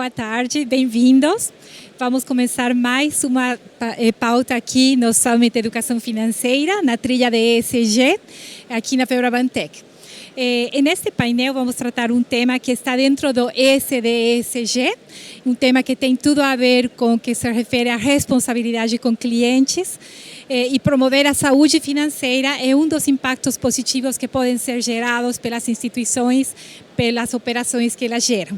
boa tarde, bem-vindos. Vamos começar mais uma pauta aqui no Summit Educação Financeira, na trilha de ESG, aqui na Febraban-Tech. Neste painel vamos tratar um tema que está dentro do ESG, um tema que tem tudo a ver com o que se refere à responsabilidade com clientes, e promover a saúde financeira é um dos impactos positivos que podem ser gerados pelas instituições, pelas operações que elas geram.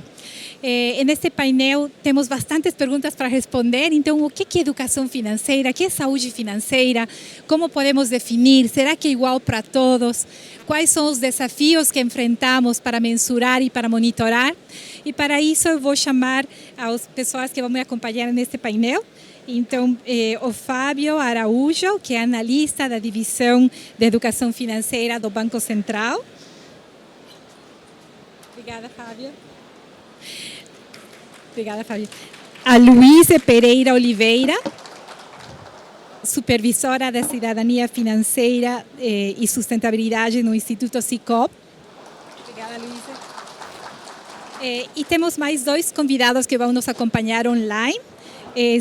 Neste painel temos bastantes perguntas para responder, então o que é educação financeira, o que é saúde financeira, como podemos definir, será que é igual para todos, quais são os desafios que enfrentamos para mensurar e para monitorar, e para isso eu vou chamar as pessoas que vão me acompanhar neste painel. Então, o Fábio Araújo, que é analista da Divisão de Educação Financeira do Banco Central. Obrigada, Fábio. Obrigada, Fábio. A Luísa Pereira Oliveira, supervisora da Cidadania Financeira e Sustentabilidade no Instituto Sicop. Obrigada, Luísa. E temos mais dois convidados que vão nos acompanhar online.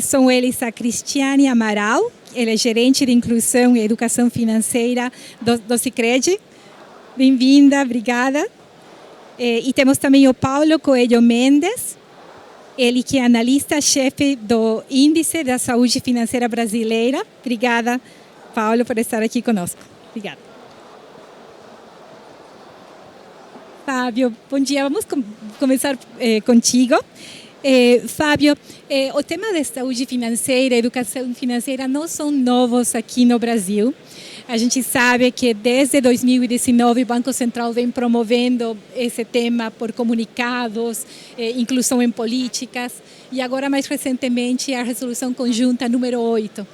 São eles a Cristiane Amaral, ela é gerente de inclusão e educação financeira do Sicredi. Bem-vinda, obrigada. E temos também o Paulo Coelho Mendes, ele que é analista-chefe do Índice da Saúde Financeira Brasileira. Obrigada, Paulo, por estar aqui conosco. Obrigada. Fábio, bom dia. Vamos começar contigo. Fábio, o tema da saúde financeira, educação financeira não são novos aqui no Brasil. A gente sabe que desde 2019 o Banco Central vem promovendo esse tema por comunicados, inclusão em políticas, e agora mais recentemente a resolução conjunta número 8.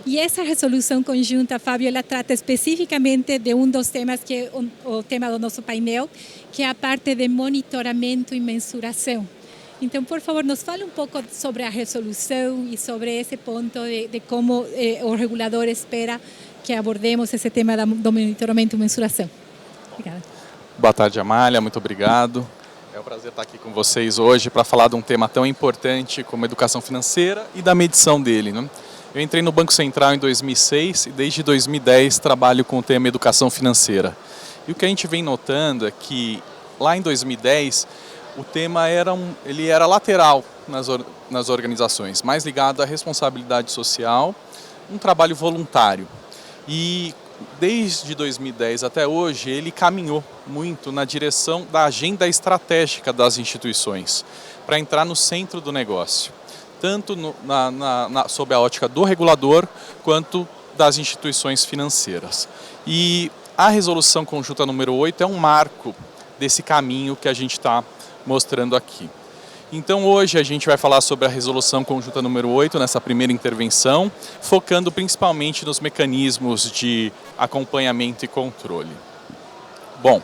E essa resolução conjunta, Fábio, ela trata especificamente de um dos temas que é o tema do nosso painel, que é a parte de monitoramento e mensuração. Então, por favor, nos fale um pouco sobre a resolução e sobre esse ponto de como o regulador espera que abordemos esse tema do monitoramento e mensuração. Obrigada. Boa tarde, Amália. Muito obrigado. É um prazer estar aqui com vocês hoje para falar de um tema tão importante como educação financeira e da medição dele, né? Eu entrei no Banco Central em 2006 e desde 2010 trabalho com o tema educação financeira. E o que a gente vem notando é que lá em 2010 o tema ele era lateral nas organizações, mais ligado à responsabilidade social, um trabalho voluntário. E desde 2010 até hoje ele caminhou muito na direção da agenda estratégica das instituições, para entrar no centro do negócio, tanto sob a ótica do regulador, quanto das instituições financeiras. E a resolução conjunta número 8 é um marco desse caminho que a gente está mostrando aqui. Então hoje a gente vai falar sobre a resolução conjunta número 8 nessa primeira intervenção, focando principalmente nos mecanismos de acompanhamento e controle. Bom,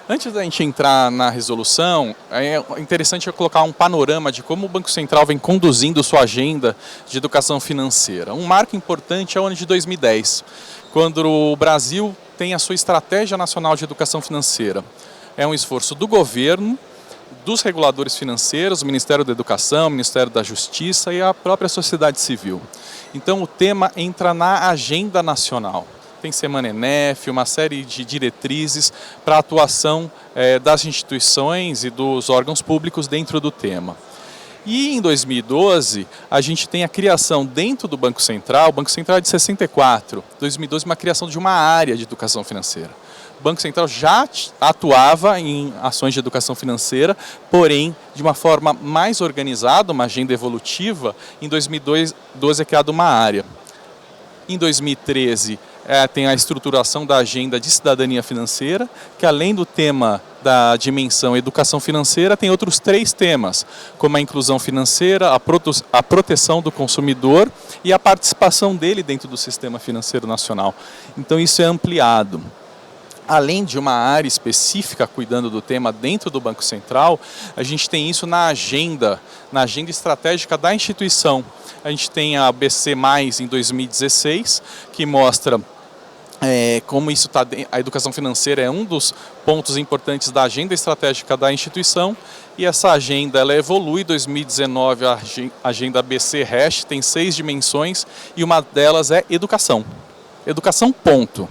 antes da gente entrar na resolução, é interessante eu colocar um panorama de como o Banco Central vem conduzindo sua agenda de educação financeira. Um marco importante é o ano de 2010, quando o Brasil tem a sua Estratégia Nacional de Educação Financeira. É um esforço do governo, dos reguladores financeiros, o Ministério da Educação, o Ministério da Justiça e a própria sociedade civil. Então o tema entra na agenda nacional. Tem Semana ENEF, uma série de diretrizes para a atuação das instituições e dos órgãos públicos dentro do tema. E em 2012, a gente tem a criação dentro do Banco Central, o Banco Central é de 64, 2012 uma criação de uma área de educação financeira. O Banco Central já atuava em ações de educação financeira, porém, de uma forma mais organizada, uma agenda evolutiva. Em 2012 é criada uma área. Em 2013, tem a estruturação da agenda de cidadania financeira, que além do tema da dimensão educação financeira, tem outros 3 temas, como a inclusão financeira, a proteção do consumidor e a participação dele dentro do sistema financeiro nacional. Então isso é ampliado. Além de uma área específica cuidando do tema dentro do Banco Central, a gente tem isso na agenda estratégica da instituição. A gente tem a ABC+, em 2016, que mostra como isso tá, a educação financeira é um dos pontos importantes da agenda estratégica da instituição, e essa agenda ela evolui. Em 2019 a agenda BC-Hash tem 6 dimensões e uma delas é educação. Educação, ponto.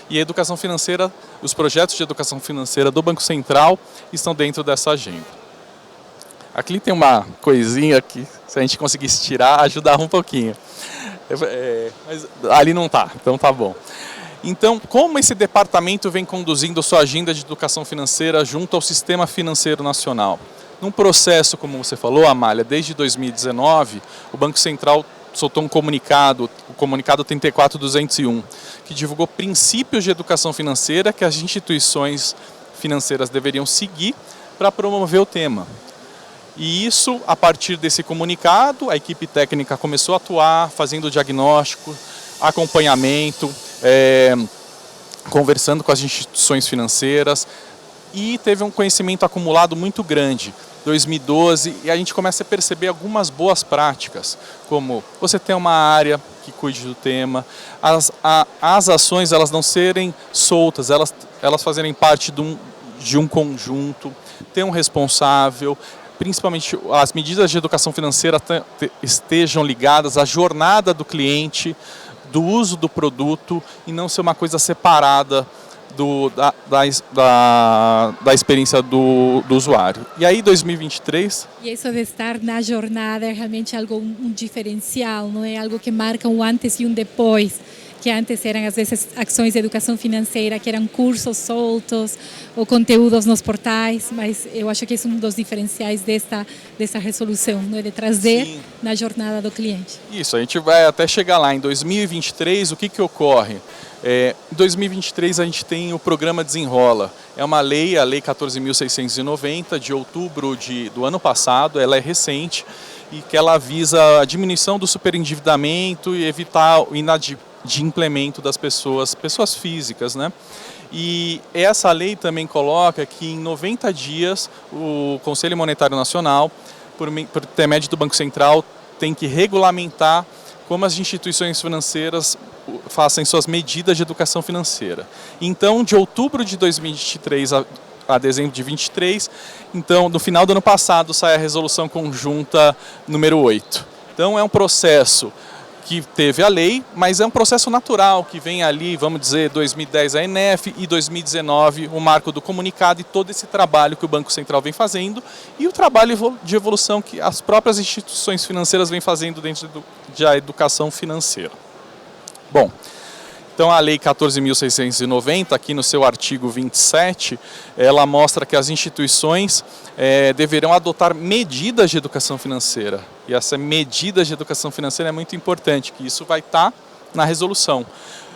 E a educação financeira, os projetos de educação financeira do Banco Central estão dentro dessa agenda. Aqui tem uma coisinha que, se a gente conseguisse tirar, ajudava um pouquinho. Mas ali não está, então tá bom. Então, como esse departamento vem conduzindo sua agenda de educação financeira junto ao Sistema Financeiro Nacional? Num processo, como você falou, Amália, desde 2019, o Banco Central soltou um comunicado, o comunicado 34201, que divulgou princípios de educação financeira que as instituições financeiras deveriam seguir para promover o tema. E isso, a partir desse comunicado, a equipe técnica começou a atuar, fazendo diagnóstico, acompanhamento, conversando com as instituições financeiras, e teve um conhecimento acumulado muito grande. 2012, e a gente começa a perceber algumas boas práticas, como você ter uma área que cuide do tema, as ações elas não serem soltas, elas fazerem parte de um conjunto, ter um responsável, principalmente as medidas de educação financeira estejam ligadas à jornada do cliente, do uso do produto, e não ser uma coisa separada da experiência do usuário. E aí 2023... E isso de estar na jornada é realmente algo, um diferencial, não é algo que marca um antes e um depois, que antes eram às vezes ações de educação financeira, que eram cursos soltos ou conteúdos nos portais, mas eu acho que esse é um dos diferenciais dessa resolução, não é? De trazer Sim. na jornada do cliente. Isso, a gente vai até chegar lá. Em 2023, o que ocorre? Em 2023 a gente tem o programa Desenrola. É uma lei, a Lei 14.690, de outubro do ano passado, ela é recente, e que ela visa a diminuição do superendividamento e evitar o inadimplemento das pessoas físicas, né? E essa lei também coloca que em 90 dias o Conselho Monetário Nacional, por intermédio do Banco Central, tem que regulamentar como as instituições financeiras façam suas medidas de educação financeira. Então, de outubro de 2023 a dezembro de 2023, então, no final do ano passado, sai a resolução conjunta número 8. Então, é um processo que teve a lei, mas é um processo natural que vem ali, vamos dizer, 2010 a ENEF e 2019 o marco do comunicado, e todo esse trabalho que o Banco Central vem fazendo e o trabalho de evolução que as próprias instituições financeiras vêm fazendo dentro da educação financeira. Bom, então a Lei 14.690, aqui no seu artigo 27, ela mostra que as instituições deverão adotar medidas de educação financeira. E essa medida de educação financeira é muito importante, que isso vai estar na resolução,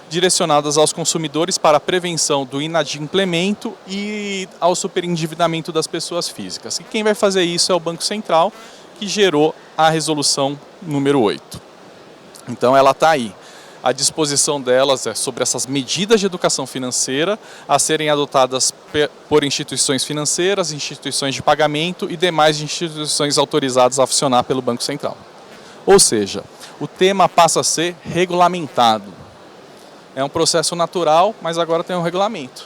direcionadas aos consumidores para a prevenção do inadimplemento e ao superendividamento das pessoas físicas. E quem vai fazer isso é o Banco Central, que gerou a resolução número 8. Então ela está aí. A disposição delas é sobre essas medidas de educação financeira a serem adotadas por instituições financeiras, instituições de pagamento e demais instituições autorizadas a funcionar pelo Banco Central. Ou seja, o tema passa a ser regulamentado. É um processo natural, mas agora tem um regulamento.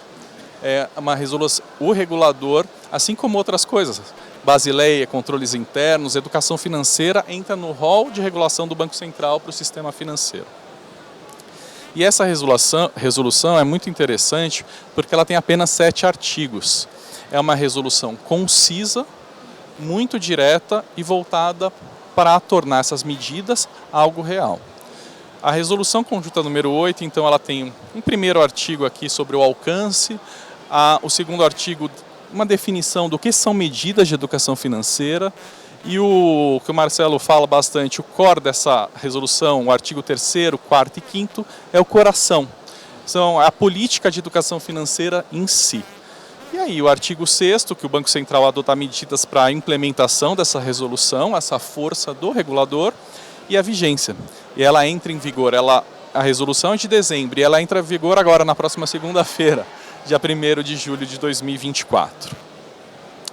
É uma resolução, o regulador, assim como outras coisas, Basileia, controles internos, educação financeira, entra no rol de regulação do Banco Central para o sistema financeiro. E essa resolução é muito interessante porque ela tem apenas 7 artigos. É uma resolução concisa, muito direta e voltada para tornar essas medidas algo real. A resolução conjunta número 8, então, ela tem um primeiro artigo aqui sobre o alcance, o segundo artigo, uma definição do que são medidas de educação financeira, e o que o Marcelo fala bastante, o core dessa resolução, o artigo 3º, 4º e 5º, é o coração. São a política de educação financeira em si. E aí o artigo 6º, que o Banco Central adota medidas para a implementação dessa resolução, essa força do regulador, e a vigência. E ela entra em vigor, a resolução é de dezembro, e ela entra em vigor agora na próxima segunda-feira, dia 1º de julho de 2024.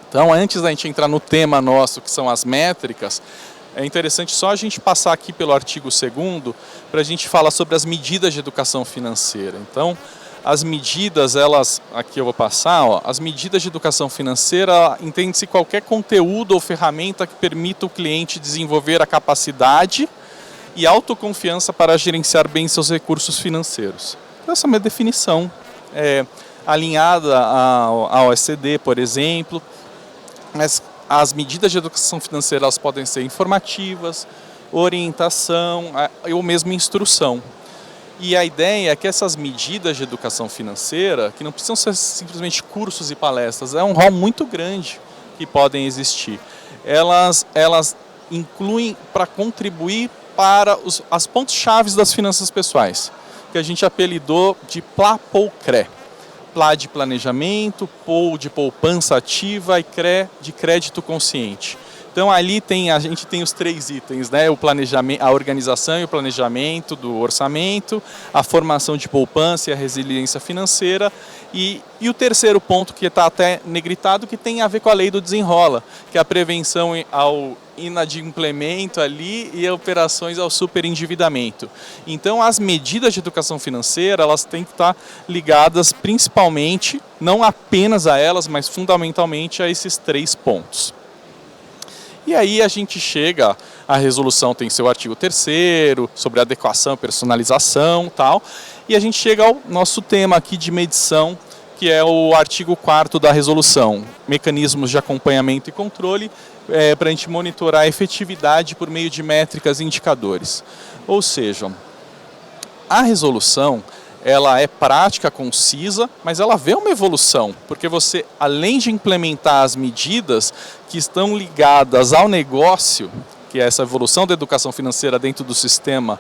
Então, antes da gente entrar no tema nosso, que são as métricas, É interessante só a gente passar aqui pelo artigo 2º para a gente falar sobre as medidas de educação financeira. Então, as medidas, elas, aqui eu vou passar, ó, as medidas de educação financeira, entende-se qualquer conteúdo ou ferramenta que permita o cliente desenvolver a capacidade e autoconfiança para gerenciar bem seus recursos financeiros. Essa é uma definição alinhada ao OECD, por exemplo, mas as medidas de educação financeira elas podem ser informativas, orientação ou mesmo instrução. E a ideia é que essas medidas de educação financeira, que não precisam ser simplesmente cursos e palestras, é um rol muito grande que podem existir. Elas incluem para contribuir para as pontos-chave das finanças pessoais, que a gente apelidou de PLA, POU, CRE. PLA de planejamento, POU de poupança ativa e CRE de crédito consciente. Então ali a gente tem os 3 itens, né? O planejamento, a organização e o planejamento do orçamento, a formação de poupança e a resiliência financeira e o terceiro ponto que está até negritado, que tem a ver com a lei do desenrola, que é a prevenção ao inadimplemento ali e operações ao superendividamento. Então as medidas de educação financeira elas têm que estar ligadas principalmente, não apenas a elas, mas fundamentalmente a esses 3 pontos. E aí a gente chega, a resolução tem seu artigo 3º, sobre adequação e personalização tal, e a gente chega ao nosso tema aqui de medição, que é o artigo 4º da resolução, mecanismos de acompanhamento e controle, para a gente monitorar a efetividade por meio de métricas e indicadores. Ou seja, a resolução ela é prática, concisa, mas ela vê uma evolução, porque você, além de implementar as medidas que estão ligadas ao negócio, que é essa evolução da educação financeira dentro do sistema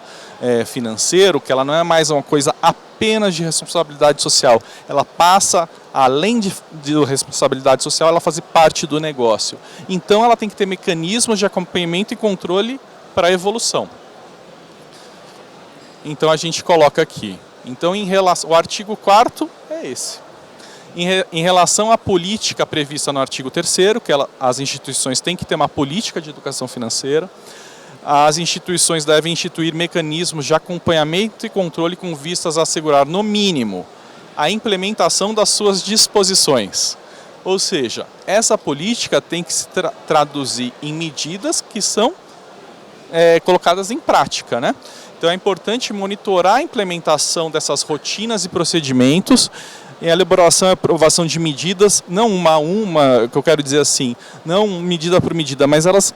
financeiro, que ela não é mais uma coisa apenas de responsabilidade social, ela passa, além de responsabilidade social, ela faz parte do negócio. Então ela tem que ter mecanismos de acompanhamento e controle para a evolução. Então a gente coloca aqui. Então, o artigo 4º é esse. Em relação à política prevista no artigo 3º, que as instituições têm que ter uma política de educação financeira, as instituições devem instituir mecanismos de acompanhamento e controle com vistas a assegurar, no mínimo, a implementação das suas disposições. Ou seja, essa política tem que se traduzir em medidas que são colocadas em prática, né? Então é importante monitorar a implementação dessas rotinas e procedimentos em elaboração e aprovação de medidas, não uma a uma, que eu quero dizer assim, não medida por medida, mas elas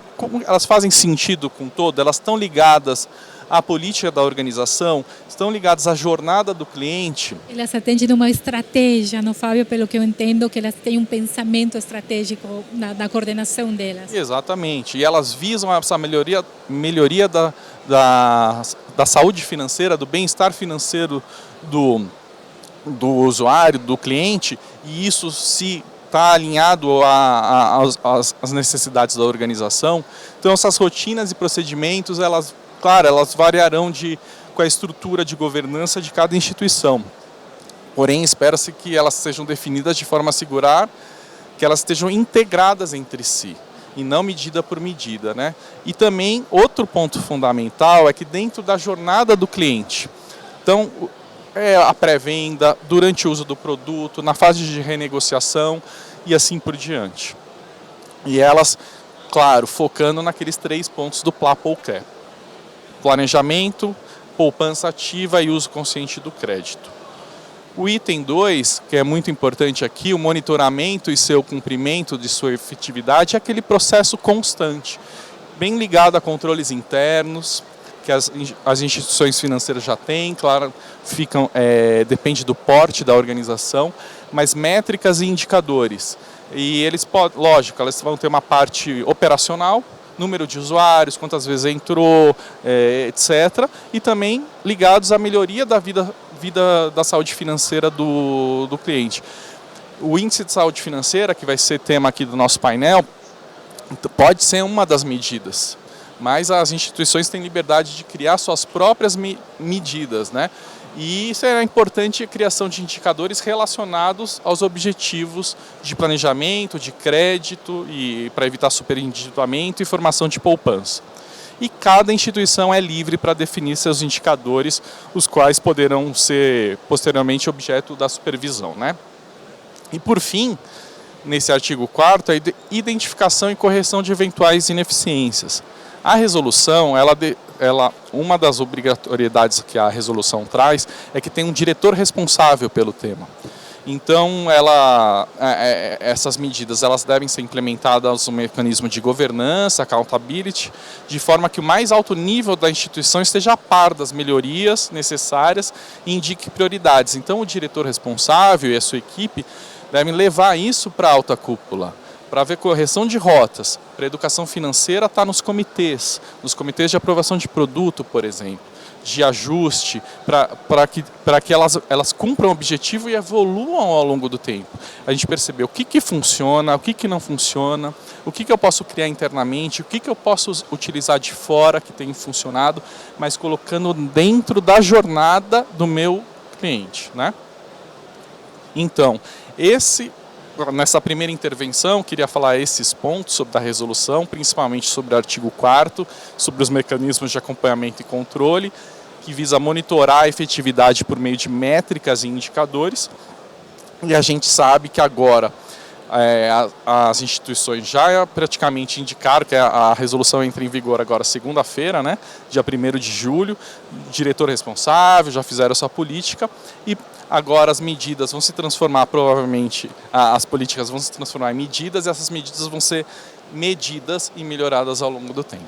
fazem sentido com todo, elas estão ligadas à política da organização, estão ligadas à jornada do cliente. Elas atendem uma estratégia, não, Fábio? Pelo que eu entendo, que elas têm um pensamento estratégico na coordenação delas. Exatamente, e elas visam essa melhoria da saúde financeira, do bem-estar financeiro do usuário, do cliente, e isso se está alinhado às necessidades da organização. Então essas rotinas e procedimentos, elas variarão com a estrutura de governança de cada instituição. Porém, espera-se que elas sejam definidas de forma a assegurar que elas estejam integradas entre si, e não medida por medida, né? E também, outro ponto fundamental é que dentro da jornada do cliente, então, a pré-venda, durante o uso do produto, na fase de renegociação e assim por diante. E elas, claro, focando naqueles 3 pontos do PLA, POU, CRE. Planejamento, poupança ativa e uso consciente do crédito. O item 2, que é muito importante aqui, o monitoramento e seu cumprimento de sua efetividade, é aquele processo constante, bem ligado a controles internos, que as instituições financeiras já têm, claro, depende do porte da organização, mas métricas e indicadores. E eles lógico, elas vão ter uma parte operacional, número de usuários, quantas vezes entrou, etc. E também ligados à melhoria da vida da saúde financeira do cliente. O índice de saúde financeira, que vai ser tema aqui do nosso painel, pode ser uma das medidas, mas as instituições têm liberdade de criar suas próprias medidas, né? E isso é importante, a criação de indicadores relacionados aos objetivos de planejamento, de crédito, e para evitar superendividamento e formação de poupança. e cada instituição é livre para definir seus indicadores, os quais poderão ser posteriormente objeto da supervisão, né? E por fim, nesse artigo 4º, a identificação e correção de eventuais ineficiências. A resolução, uma das obrigatoriedades que a resolução traz é que tem um diretor responsável pelo tema. Então, essas medidas elas devem ser implementadas no mecanismo de governança, accountability, de forma que o mais alto nível da instituição esteja a par das melhorias necessárias e indique prioridades. Então, o diretor responsável e a sua equipe devem levar isso para a alta cúpula, para ver correção de rotas. Para a educação financeira está nos comitês de aprovação de produto, por exemplo, de ajuste, para que elas cumpram o objetivo e evoluam ao longo do tempo. A gente percebeu o que funciona, o que não funciona, o que eu posso criar internamente, o que eu posso utilizar de fora que tem funcionado, mas colocando dentro da jornada do meu cliente, né? Então, nessa primeira intervenção, queria falar esses pontos sobre a resolução, principalmente sobre o artigo 4º, sobre os mecanismos de acompanhamento e controle, que visa monitorar a efetividade por meio de métricas e indicadores. E a gente sabe que agora as instituições já praticamente indicaram que a resolução entra em vigor agora segunda-feira, né, dia 1º de julho, o diretor responsável já fizeram sua política e agora as medidas vão se transformar, provavelmente, as políticas vão se transformar em medidas e essas medidas vão ser medidas e melhoradas ao longo do tempo.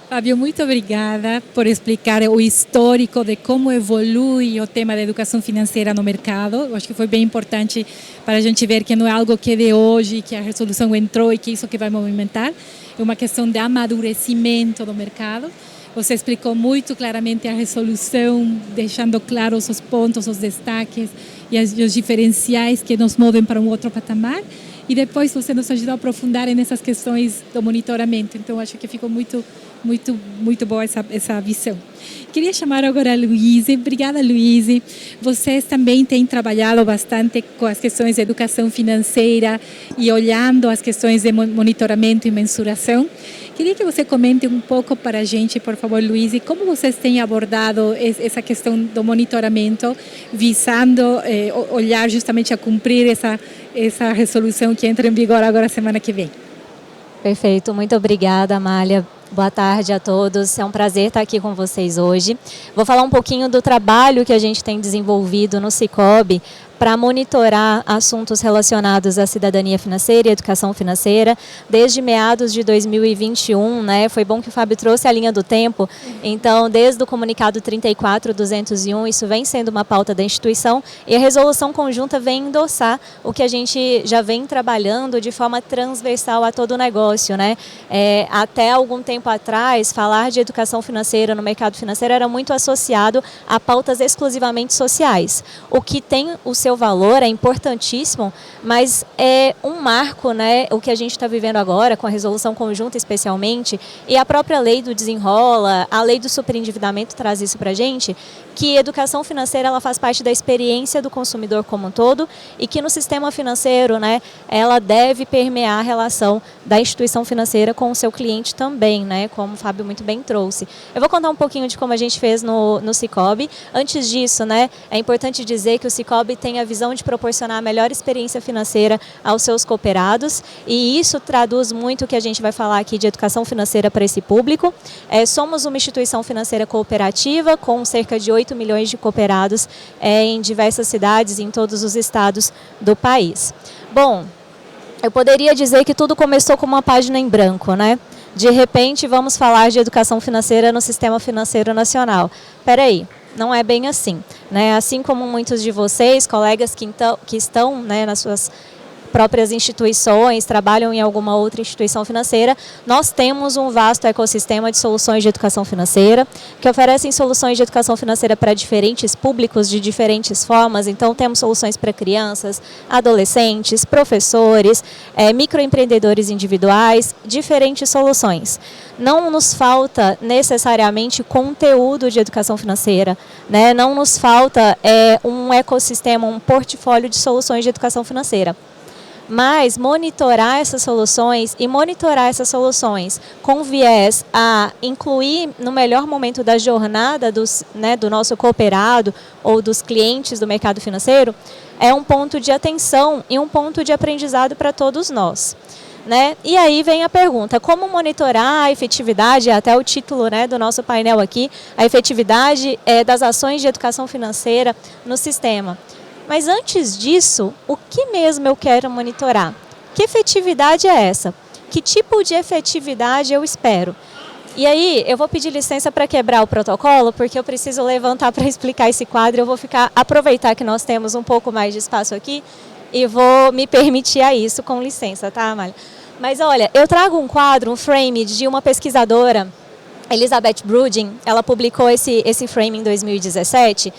Fábio, muito obrigada por explicar o histórico de como evolui o tema da educação financeira no mercado. Eu acho que foi bem importante para a gente ver que não é algo que é de hoje, que a resolução entrou e que isso que vai movimentar. É uma questão de amadurecimento do mercado. Você explicou muito claramente a resolução, deixando claros os pontos, os destaques e os diferenciais que nos movem para um outro patamar. E depois você nos ajudou a aprofundar nessas questões do monitoramento. Então, acho que ficou muito boa essa visão. Queria chamar agora a Luíse. Obrigada, Luíse. Vocês também têm trabalhado bastante com as questões de educação financeira e olhando as questões de monitoramento e mensuração. Queria que você comente um pouco para a gente, por favor, Luíse, como vocês têm abordado essa questão do monitoramento, visando olhar justamente a cumprir essa resolução que entra em vigor agora semana que vem. Perfeito, muito obrigada, Amália. Boa tarde a todos, é um prazer estar aqui com vocês hoje. Vou falar um pouquinho do trabalho que a gente tem desenvolvido no Sicoob para monitorar assuntos relacionados à cidadania financeira e educação financeira desde meados de 2021, né? Foi bom que o Fábio trouxe a linha do tempo, então desde o comunicado 34.201 isso vem sendo uma pauta da instituição e a resolução conjunta vem endossar o que a gente já vem trabalhando de forma transversal a todo o negócio, né? Até algum tempo atrás, falar de educação financeira no mercado financeiro era muito associado a pautas exclusivamente sociais, o que tem o seu valor, é importantíssimo, mas é um marco, né, o que a gente está vivendo agora, com a resolução conjunta especialmente, e a própria lei do desenrola, a lei do superendividamento traz isso para a gente, que educação financeira ela faz parte da experiência do consumidor como um todo e que no sistema financeiro, né, ela deve permear a relação da instituição financeira com o seu cliente também, né, como o Fábio muito bem trouxe. Eu vou contar um pouquinho de como a gente fez no Sicoob. Antes disso, né, é importante dizer que o Sicoob tem a visão de proporcionar a melhor experiência financeira aos seus cooperados e isso traduz muito o que a gente vai falar aqui de educação financeira para esse público. Somos uma instituição financeira cooperativa com cerca de 8 milhões de cooperados em diversas cidades em todos os estados do país. Bom, eu poderia dizer que tudo começou com uma página em branco, né? De repente vamos falar de educação financeira no sistema financeiro nacional. Espera aí. Não é bem assim, né? Assim como muitos de vocês, colegas que estão, né, nas suas próprias instituições, trabalham em alguma outra instituição financeira, nós temos um vasto ecossistema de soluções de educação financeira, que oferecem soluções de educação financeira para diferentes públicos de diferentes formas. Então, temos soluções para crianças, adolescentes, professores, microempreendedores individuais, diferentes soluções. Não nos falta necessariamente conteúdo de educação financeira, né? Não nos falta um ecossistema, um portfólio de soluções de educação financeira. mas monitorar essas soluções com viés a incluir no melhor momento da jornada do nosso cooperado ou dos clientes do mercado financeiro é um ponto de atenção e um ponto de aprendizado para todos nós. Né? E aí vem a pergunta, como monitorar a efetividade, até o título, né, do nosso painel aqui, a efetividade das ações de educação financeira no sistema. Mas antes disso, o que mesmo eu quero monitorar? Que efetividade é essa? Que tipo de efetividade eu espero? E aí, eu vou pedir licença para quebrar o protocolo, porque eu preciso levantar para explicar esse quadro. Eu vou aproveitar que nós temos um pouco mais de espaço aqui e vou me permitir a isso, com licença, tá, Amália? Mas olha, eu trago um quadro, um frame de uma pesquisadora, Elizabeth Brudin. Ela publicou esse frame em 2017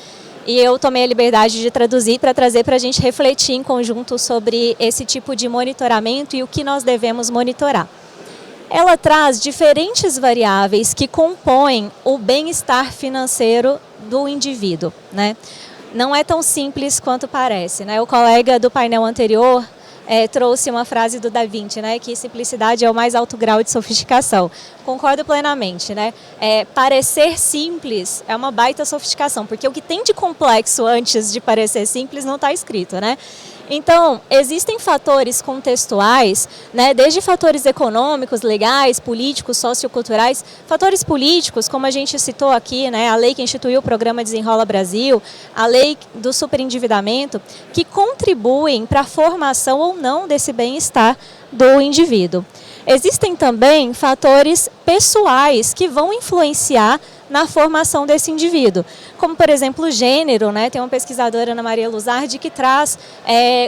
e eu tomei a liberdade de traduzir para trazer para a gente refletir em conjunto sobre esse tipo de monitoramento e o que nós devemos monitorar. Ela traz diferentes variáveis que compõem o bem-estar financeiro do indivíduo, né? Não é tão simples quanto parece, né? O colega do painel anterior trouxe uma frase do Da Vinci, né, que simplicidade é o mais alto grau de sofisticação. Concordo plenamente, né? Parecer simples é uma baita sofisticação, porque o que tem de complexo antes de parecer simples não está escrito, né? Então, existem fatores contextuais, né, desde fatores econômicos, legais, políticos, socioculturais, fatores políticos, como a gente citou aqui, né, a lei que instituiu o programa Desenrola Brasil, a lei do superendividamento, que contribuem para a formação ou não desse bem-estar do indivíduo. Existem também fatores pessoais que vão influenciar na formação desse indivíduo, como por exemplo o gênero, né? Tem uma pesquisadora, Ana Maria Luzardi, que traz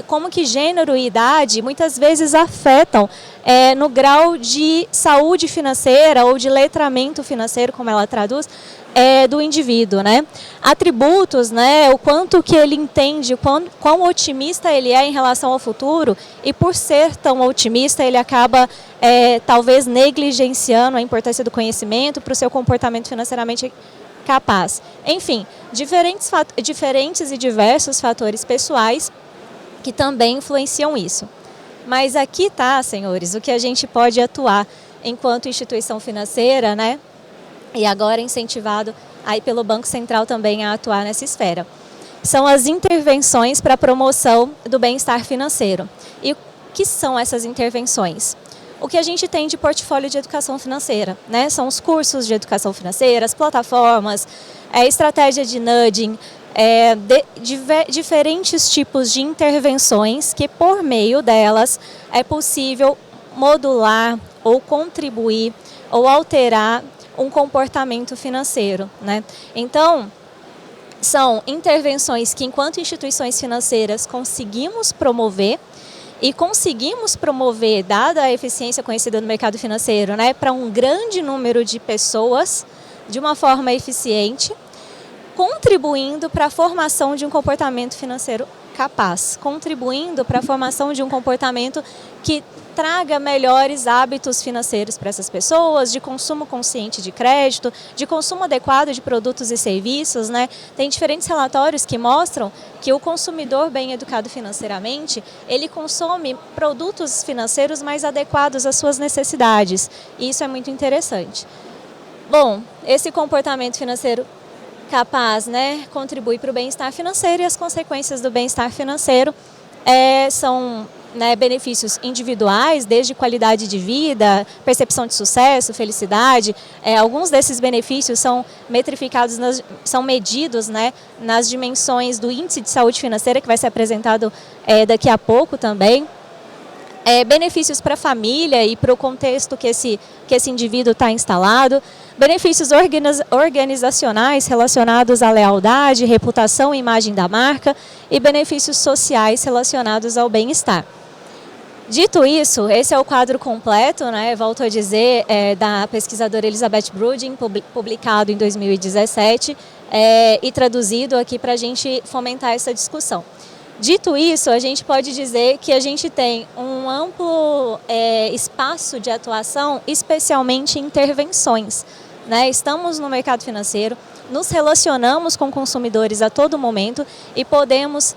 como que gênero e idade muitas vezes afetam no grau de saúde financeira ou de letramento financeiro, como ela traduz, do indivíduo, né? Atributos, né? O quanto que ele entende, quão otimista ele é em relação ao futuro, e por ser tão otimista ele acaba talvez negligenciando a importância do conhecimento para o seu comportamento financeiramente capaz. Enfim, diferentes e diversos fatores pessoais que também influenciam isso. Mas aqui está, senhores, o que a gente pode atuar enquanto instituição financeira, né? E agora incentivado aí pelo Banco Central também a atuar nessa esfera. São as intervenções para a promoção do bem-estar financeiro. E o que são essas intervenções? O que a gente tem de portfólio de educação financeira, né? São os cursos de educação financeira, as plataformas, estratégia de nudging, diferentes tipos de intervenções que, por meio delas, é possível modular ou contribuir ou alterar um comportamento financeiro, né? Então, são intervenções que, enquanto instituições financeiras, conseguimos promover, dada a eficiência conhecida no mercado financeiro, né, para um grande número de pessoas, de uma forma eficiente, contribuindo para a formação de um comportamento financeiro capaz, contribuindo para a formação de um comportamento que traga melhores hábitos financeiros para essas pessoas, de consumo consciente de crédito, de consumo adequado de produtos e serviços, né? Tem diferentes relatórios que mostram que o consumidor bem educado financeiramente, ele consome produtos financeiros mais adequados às suas necessidades. E isso é muito interessante. Bom, esse comportamento financeiro capaz, né, contribui para o bem-estar financeiro, e as consequências do bem-estar financeiro são, né, benefícios individuais, desde qualidade de vida, percepção de sucesso, felicidade. Alguns desses benefícios são metrificados, são medidos, né, nas dimensões do índice de saúde financeira, que vai ser apresentado daqui a pouco também. Benefícios para a família e para o contexto que esse indivíduo está instalado. Benefícios organizacionais relacionados à lealdade, reputação e imagem da marca, e benefícios sociais relacionados ao bem-estar. Dito isso, esse é o quadro completo, né, volto a dizer, da pesquisadora Elizabeth Brudin, publicado em 2017 e traduzido aqui para a gente fomentar essa discussão. Dito isso, a gente pode dizer que a gente tem um amplo espaço de atuação, especialmente em intervenções, né? Estamos no mercado financeiro, nos relacionamos com consumidores a todo momento e podemos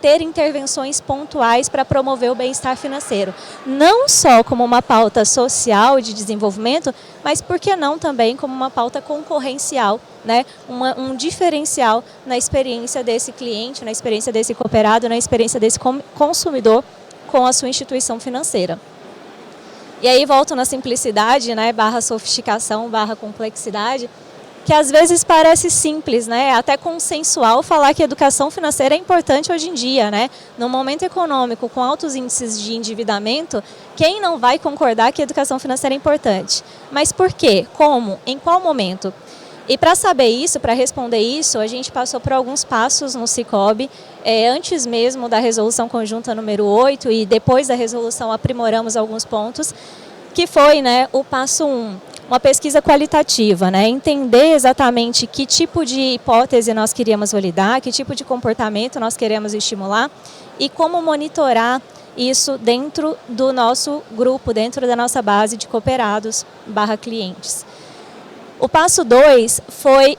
ter intervenções pontuais para promover o bem-estar financeiro. Não só como uma pauta social de desenvolvimento, mas por que não também como uma pauta concorrencial, né? Um diferencial na experiência desse cliente, na experiência desse cooperado, na experiência desse consumidor com a sua instituição financeira. E aí volto na simplicidade, né, barra sofisticação, barra complexidade, que às vezes parece simples, né, até consensual falar que a educação financeira é importante hoje em dia, né? No momento econômico, com altos índices de endividamento, quem não vai concordar que a educação financeira é importante? Mas por quê? Como? Em qual momento? E para saber isso, para responder isso, a gente passou por alguns passos no Sicob, antes mesmo da resolução conjunta número 8 e depois da resolução aprimoramos alguns pontos, que foi, né, o passo 1, uma pesquisa qualitativa, né, entender exatamente que tipo de hipótese nós queríamos validar, que tipo de comportamento nós queremos estimular e como monitorar isso dentro do nosso grupo, dentro da nossa base de cooperados / clientes. O passo 2 foi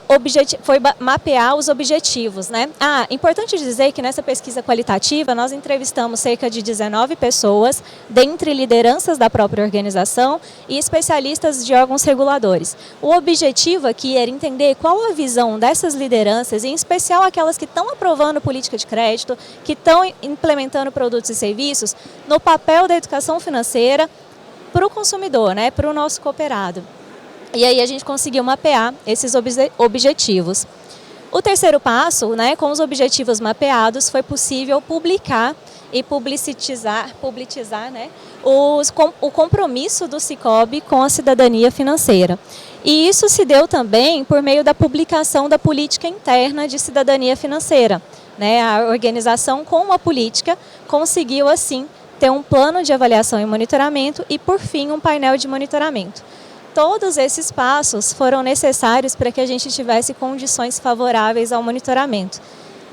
mapear os objetivos, né? Importante dizer que nessa pesquisa qualitativa nós entrevistamos cerca de 19 pessoas, dentre lideranças da própria organização e especialistas de órgãos reguladores. O objetivo aqui era entender qual a visão dessas lideranças, em especial aquelas que estão aprovando política de crédito, que estão implementando produtos e serviços, no papel da educação financeira para o consumidor, né? Para o nosso cooperado. E aí a gente conseguiu mapear esses objetivos. O terceiro passo, né, com os objetivos mapeados, foi possível publicar e publicizar, né, o compromisso do Sicob com a cidadania financeira. E isso se deu também por meio da publicação da política interna de cidadania financeira, né? A organização com a política conseguiu, assim, ter um plano de avaliação e monitoramento e, por fim, um painel de monitoramento. Todos esses passos foram necessários para que a gente tivesse condições favoráveis ao monitoramento.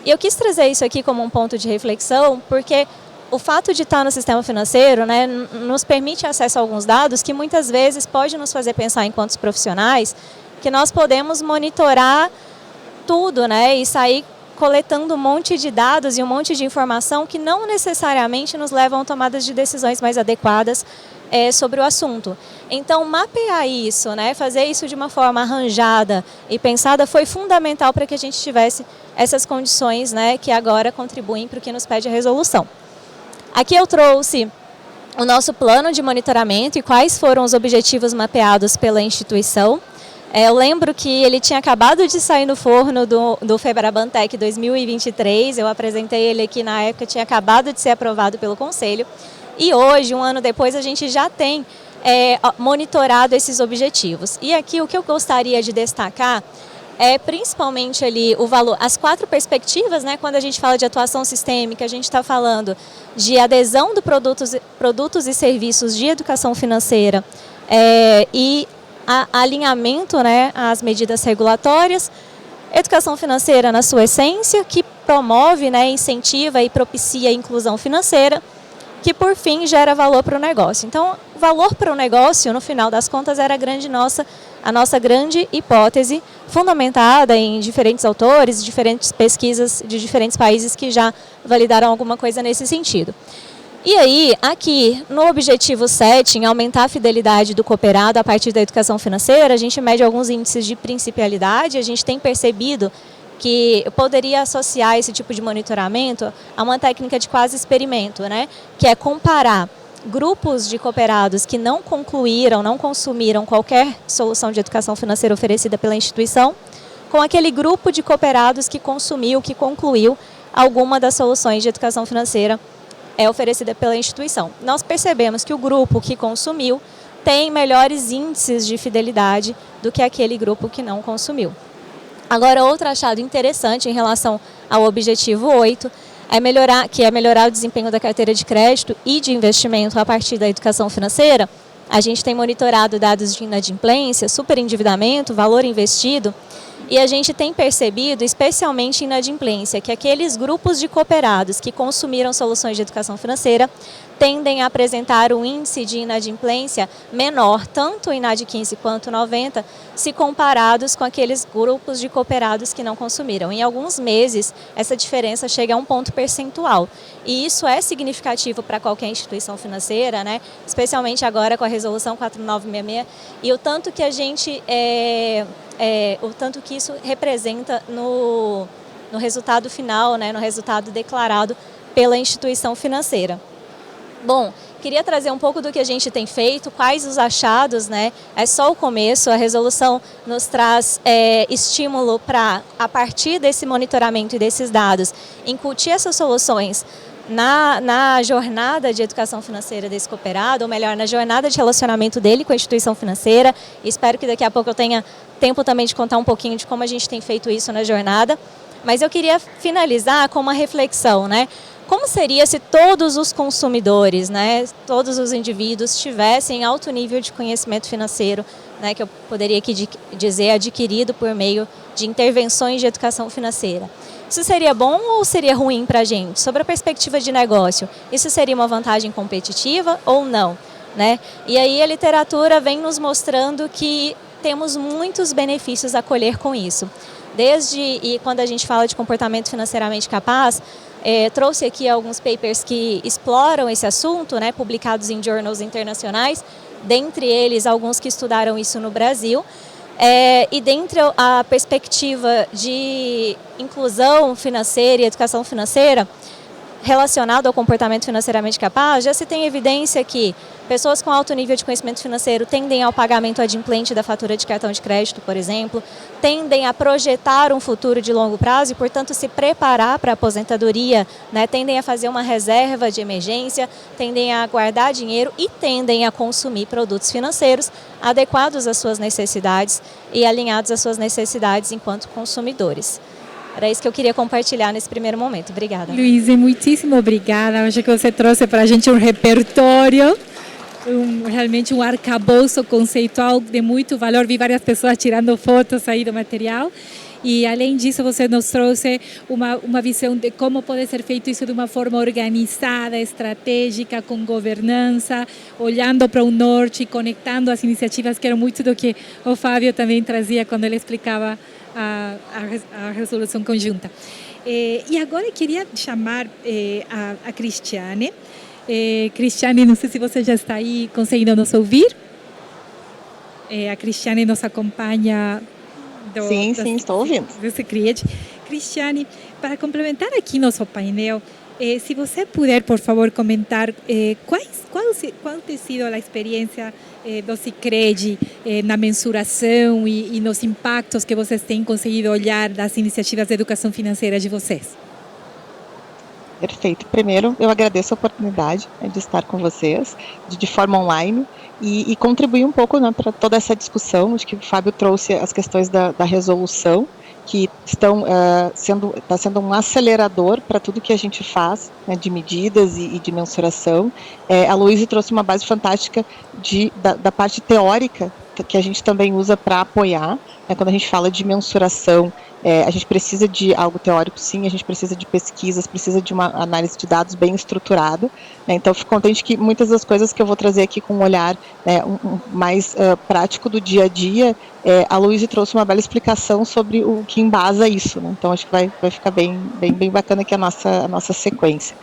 E eu quis trazer isso aqui como um ponto de reflexão, porque o fato de estar no sistema financeiro, né, nos permite acesso a alguns dados que muitas vezes pode nos fazer pensar enquanto profissionais que nós podemos monitorar tudo, né, e sair coletando um monte de dados e um monte de informação que não necessariamente nos levam a tomadas de decisões mais adequadas sobre o assunto. Então, mapear isso, né, fazer isso de uma forma arranjada e pensada foi fundamental para que a gente tivesse essas condições, né, que agora contribuem para o que nos pede a resolução. Aqui eu trouxe o nosso plano de monitoramento e quais foram os objetivos mapeados pela instituição. Eu lembro que ele tinha acabado de sair no forno do Febrabantec 2023, eu apresentei ele aqui na época, tinha acabado de ser aprovado pelo Conselho. E hoje, um ano depois, a gente já tem monitorado esses objetivos. E aqui o que eu gostaria de destacar é principalmente ali o valor, as 4 perspectivas, né? Quando a gente fala de atuação sistêmica, a gente está falando de adesão de produtos e serviços de educação financeira e alinhamento, né, às medidas regulatórias, educação financeira na sua essência, que promove, né, incentiva e propicia a inclusão financeira, que por fim gera valor para o negócio. Então, valor para o negócio, no final das contas, era a nossa grande hipótese, fundamentada em diferentes autores, diferentes pesquisas de diferentes países que já validaram alguma coisa nesse sentido. E aí, aqui, no objetivo 7, em aumentar a fidelidade do cooperado a partir da educação financeira, a gente mede alguns índices de principialidade, a gente tem percebido que eu poderia associar esse tipo de monitoramento a uma técnica de quase experimento, né? Que é comparar grupos de cooperados que não concluíram, não consumiram qualquer solução de educação financeira oferecida pela instituição, com aquele grupo de cooperados que consumiu, que concluiu alguma das soluções de educação financeira oferecida pela instituição. Nós percebemos que o grupo que consumiu tem melhores índices de fidelidade do que aquele grupo que não consumiu. Agora, outro achado interessante em relação ao objetivo 8 é melhorar o desempenho da carteira de crédito e de investimento a partir da educação financeira. A gente tem monitorado dados de inadimplência, superendividamento, valor investido, E a gente tem percebido, especialmente em inadimplência, que aqueles grupos de cooperados que consumiram soluções de educação financeira tendem a apresentar um índice de inadimplência menor, tanto em NAD 15 quanto 90, se comparados com aqueles grupos de cooperados que não consumiram. Em alguns meses, essa diferença chega a um ponto percentual. E isso é significativo para qualquer instituição financeira, né? Especialmente agora com a resolução 4966, e o tanto que a gente o tanto que isso representa no resultado final, né? No resultado declarado pela instituição financeira. Bom, queria trazer um pouco do que a gente tem feito, quais os achados, né? É só o começo, a resolução nos traz estímulo para, a partir desse monitoramento e desses dados, incutir essas soluções na jornada de educação financeira desse cooperado, ou melhor, na jornada de relacionamento dele com a instituição financeira. Espero que daqui a pouco eu tenha tempo também de contar um pouquinho de como a gente tem feito isso na jornada. Mas eu queria finalizar com uma reflexão, né? Como seria se todos os consumidores, né, todos os indivíduos tivessem alto nível de conhecimento financeiro, né, que eu poderia aqui dizer adquirido por meio de intervenções de educação financeira? Isso seria bom ou seria ruim para a gente? Sobre a perspectiva de negócio, isso seria uma vantagem competitiva ou não, né? E aí a literatura vem nos mostrando que temos muitos benefícios a colher com isso. E quando a gente fala de comportamento financeiramente capaz, trouxe aqui alguns papers que exploram esse assunto, né, publicados em journals internacionais, dentre eles alguns que estudaram isso no Brasil. E dentre a perspectiva de inclusão financeira e educação financeira relacionado ao comportamento financeiramente capaz, já se tem evidência que pessoas com alto nível de conhecimento financeiro tendem ao pagamento adimplente da fatura de cartão de crédito, por exemplo, tendem a projetar um futuro de longo prazo e, portanto, se preparar para a aposentadoria, né? Tendem a fazer uma reserva de emergência, tendem a guardar dinheiro e tendem a consumir produtos financeiros adequados às suas necessidades e alinhados às suas necessidades enquanto consumidores. Era isso que eu queria compartilhar nesse primeiro momento. Obrigada. Luísa, muitíssimo obrigada. Acho que você trouxe para a gente um repertório, realmente um arcabouço conceitual de muito valor. Vi várias pessoas tirando fotos aí do material. E, além disso, você nos trouxe uma visão de como pode ser feito isso de uma forma organizada, estratégica, com governança, olhando para o norte, conectando as iniciativas, que era muito do que o Fábio também trazia quando ele explicava a resolução conjunta. E agora eu queria chamar a Cristiane. Cristiane, não sei se você já está aí conseguindo nos ouvir. A Cristiane nos acompanha. Sim, estou ouvindo. Do Secret. Cristiane, para complementar aqui nosso painel, se você puder, por favor, comentar qual tem sido a experiência do Sicredi na mensuração e nos impactos que vocês têm conseguido olhar das iniciativas de educação financeira de vocês. Perfeito. Primeiro, eu agradeço a oportunidade de estar com vocês, de forma online, e contribuir um pouco, né, para toda essa discussão. Acho que o Fábio trouxe as questões da resolução, que está sendo um acelerador para tudo que a gente faz, né, de medidas e de mensuração. A Luísa trouxe uma base fantástica da parte teórica, que a gente também usa para apoiar, né, quando a gente fala de mensuração. A gente precisa de algo teórico, sim, a gente precisa de pesquisas, precisa de uma análise de dados bem estruturada, né? Então, fico contente que muitas das coisas que eu vou trazer aqui com um olhar mais prático do dia a dia, a Luísa trouxe uma bela explicação sobre o que embasa isso, né? Então, acho que vai ficar bem bacana aqui a nossa sequência.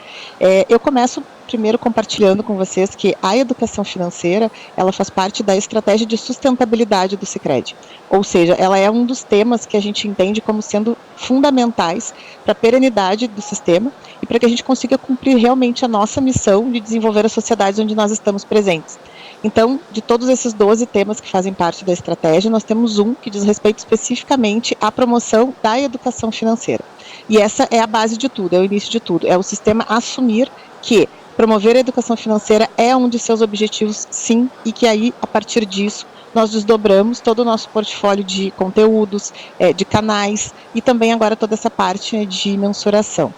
Eu começo primeiro compartilhando com vocês que a educação financeira, ela faz parte da estratégia de sustentabilidade do Sicredi. Ou seja, ela é um dos temas que a gente entende como sendo fundamentais para a perenidade do sistema e para que a gente consiga cumprir realmente a nossa missão de desenvolver as sociedades onde nós estamos presentes. Então, de todos esses 12 temas que fazem parte da estratégia, nós temos um que diz respeito especificamente à promoção da educação financeira. E essa é a base de tudo, é o início de tudo, é o sistema assumir que promover a educação financeira é um de seus objetivos, sim, e que aí, a partir disso, nós desdobramos todo o nosso portfólio de conteúdos, de canais, e também agora toda essa parte de mensuração.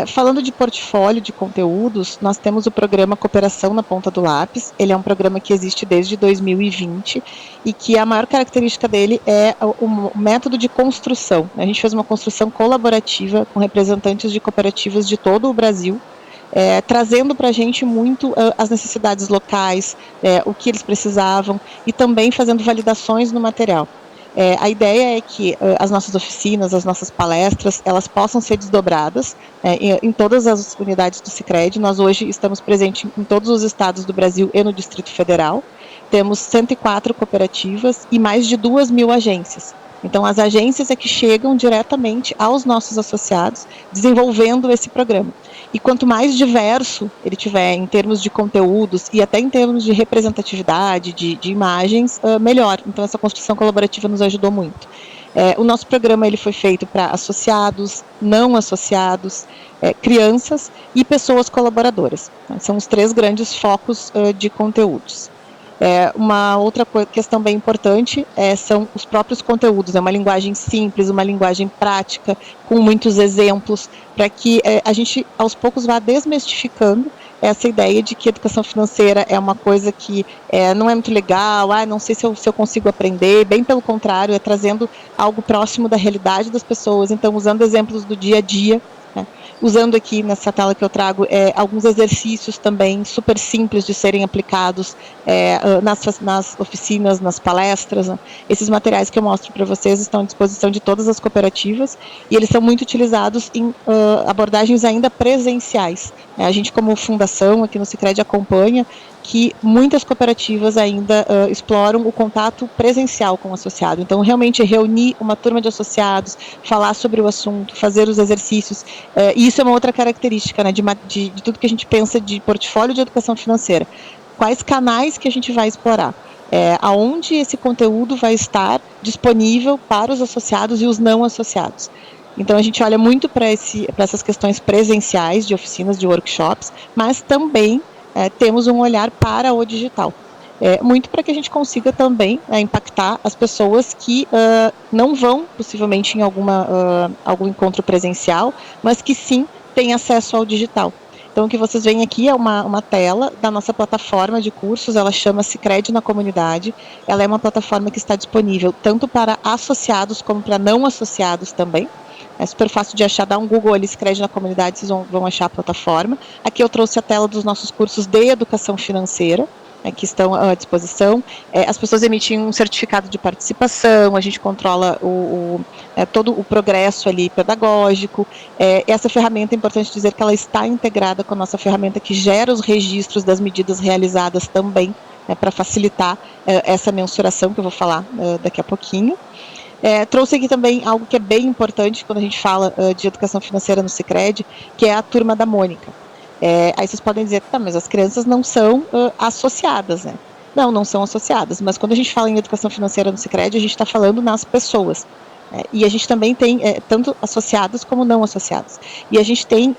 Falando de portfólio de conteúdos, nós temos o programa Cooperação na Ponta do Lápis. Ele é um programa que existe desde 2020 e que a maior característica dele é o método de construção. A gente fez uma construção colaborativa com representantes de cooperativas de todo o Brasil, trazendo para a gente muito as necessidades locais, o que eles precisavam e também fazendo validações no material. A ideia é que as nossas oficinas, as nossas palestras, elas possam ser desdobradas em todas as unidades do Sicredi. Nós hoje estamos presentes em todos os estados do Brasil e no Distrito Federal. Temos 104 cooperativas e mais de 2.000 agências. Então, as agências é que chegam diretamente aos nossos associados, desenvolvendo esse programa. E quanto mais diverso ele tiver em termos de conteúdos e até em termos de representatividade, de imagens, melhor. Então, essa construção colaborativa nos ajudou muito. O nosso programa ele foi feito para associados, não associados, crianças e pessoas colaboradoras. São os 3 grandes focos de conteúdos. Uma outra questão bem importante são os próprios conteúdos, uma linguagem simples, uma linguagem prática, com muitos exemplos, para que a gente aos poucos vá desmistificando essa ideia de que educação financeira é uma coisa que não é muito legal, não sei se eu consigo aprender, bem pelo contrário, trazendo algo próximo da realidade das pessoas, então usando exemplos do dia a dia, usando aqui nessa tela que eu trago alguns exercícios também super simples de serem aplicados nas oficinas, nas palestras. Esses materiais que eu mostro para vocês estão à disposição de todas as cooperativas e eles são muito utilizados em abordagens ainda presenciais. A gente, como fundação aqui no Sicredi, acompanha que muitas cooperativas ainda exploram o contato presencial com o associado. Então, realmente reunir uma turma de associados, falar sobre o assunto, fazer os exercícios, e isso é uma outra característica, né, de tudo que a gente pensa de portfólio de educação financeira. Quais canais que a gente vai explorar? Aonde esse conteúdo vai estar disponível para os associados e os não associados. Então, a gente olha muito para essas questões presenciais, de oficinas, de workshops, mas também temos um olhar para o digital. Muito para que a gente consiga também impactar as pessoas que não vão, possivelmente, em algum encontro presencial, mas que sim têm acesso ao digital. Então, o que vocês veem aqui é uma tela da nossa plataforma de cursos, ela chama Sicredi na Comunidade. Ela é uma plataforma que está disponível tanto para associados como para não associados também. É super fácil de achar, dá um Google ali, Sicredi na Comunidade, vocês vão achar a plataforma. Aqui eu trouxe a tela dos nossos cursos de educação financeira, que estão à disposição. As pessoas emitem um certificado de participação, a gente controla todo o progresso ali pedagógico. Essa ferramenta, é importante dizer que ela está integrada com a nossa ferramenta que gera os registros das medidas realizadas também, para facilitar essa mensuração que eu vou falar daqui a pouquinho. Trouxe aqui também algo que é bem importante quando a gente fala de educação financeira no Sicredi, que é a turma da Mônica. Aí vocês podem dizer, tá, mas as crianças não são associadas, né? Não são associadas, mas quando a gente fala em educação financeira no Sicredi, a gente está falando nas pessoas. E a gente também tem tanto associados como não associados. E a gente tem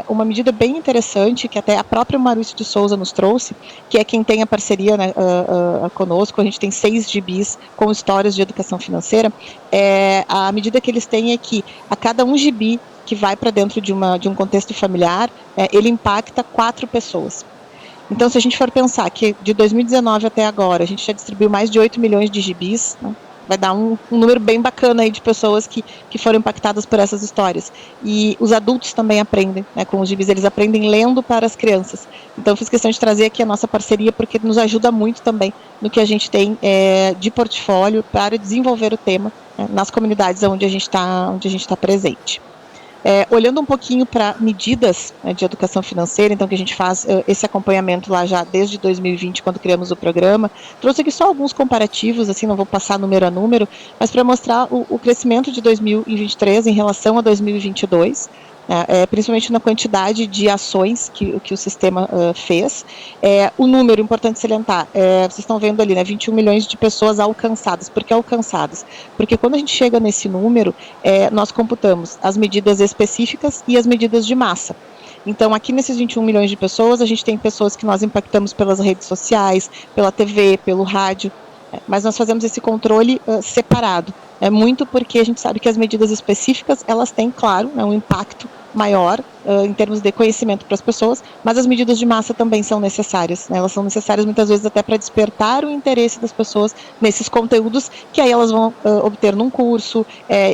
uma medida bem interessante, que até a própria Marúcio de Souza nos trouxe, que é quem tem a parceria, né, conosco. A gente tem 6 gibis com histórias de educação financeira. A medida que eles têm é que a cada um gibi que vai para dentro de um contexto familiar, ele impacta 4 pessoas. Então, se a gente for pensar que de 2019 até agora, a gente já distribuiu mais de 8 milhões de gibis, né? Vai dar um número bem bacana aí de pessoas que foram impactadas por essas histórias. E os adultos também aprendem, né, com os gibis, eles aprendem lendo para as crianças. Então, fiz questão de trazer aqui a nossa parceria, porque nos ajuda muito também no que a gente tem de portfólio para desenvolver o tema, né, nas comunidades onde a gente está presente. Olhando um pouquinho para medidas, né, de educação financeira, então que a gente faz esse acompanhamento lá já desde 2020, quando criamos o programa, trouxe aqui só alguns comparativos, assim, não vou passar número a número, mas para mostrar o crescimento de 2023 em relação a 2022, principalmente na quantidade de ações que o sistema fez. O número, importante salientar, vocês estão vendo ali, né, 21 milhões de pessoas alcançadas. Por que alcançadas? Porque quando a gente chega nesse número, nós computamos as medidas específicas e as medidas de massa. Então, aqui nesses 21 milhões de pessoas, a gente tem pessoas que nós impactamos pelas redes sociais, pela TV, pelo rádio, mas nós fazemos esse controle separado. Muito porque a gente sabe que as medidas específicas, elas têm, claro, um impacto maior em termos de conhecimento para as pessoas, mas as medidas de massa também são necessárias, né? Elas são necessárias muitas vezes até para despertar o interesse das pessoas nesses conteúdos que aí elas vão obter num curso,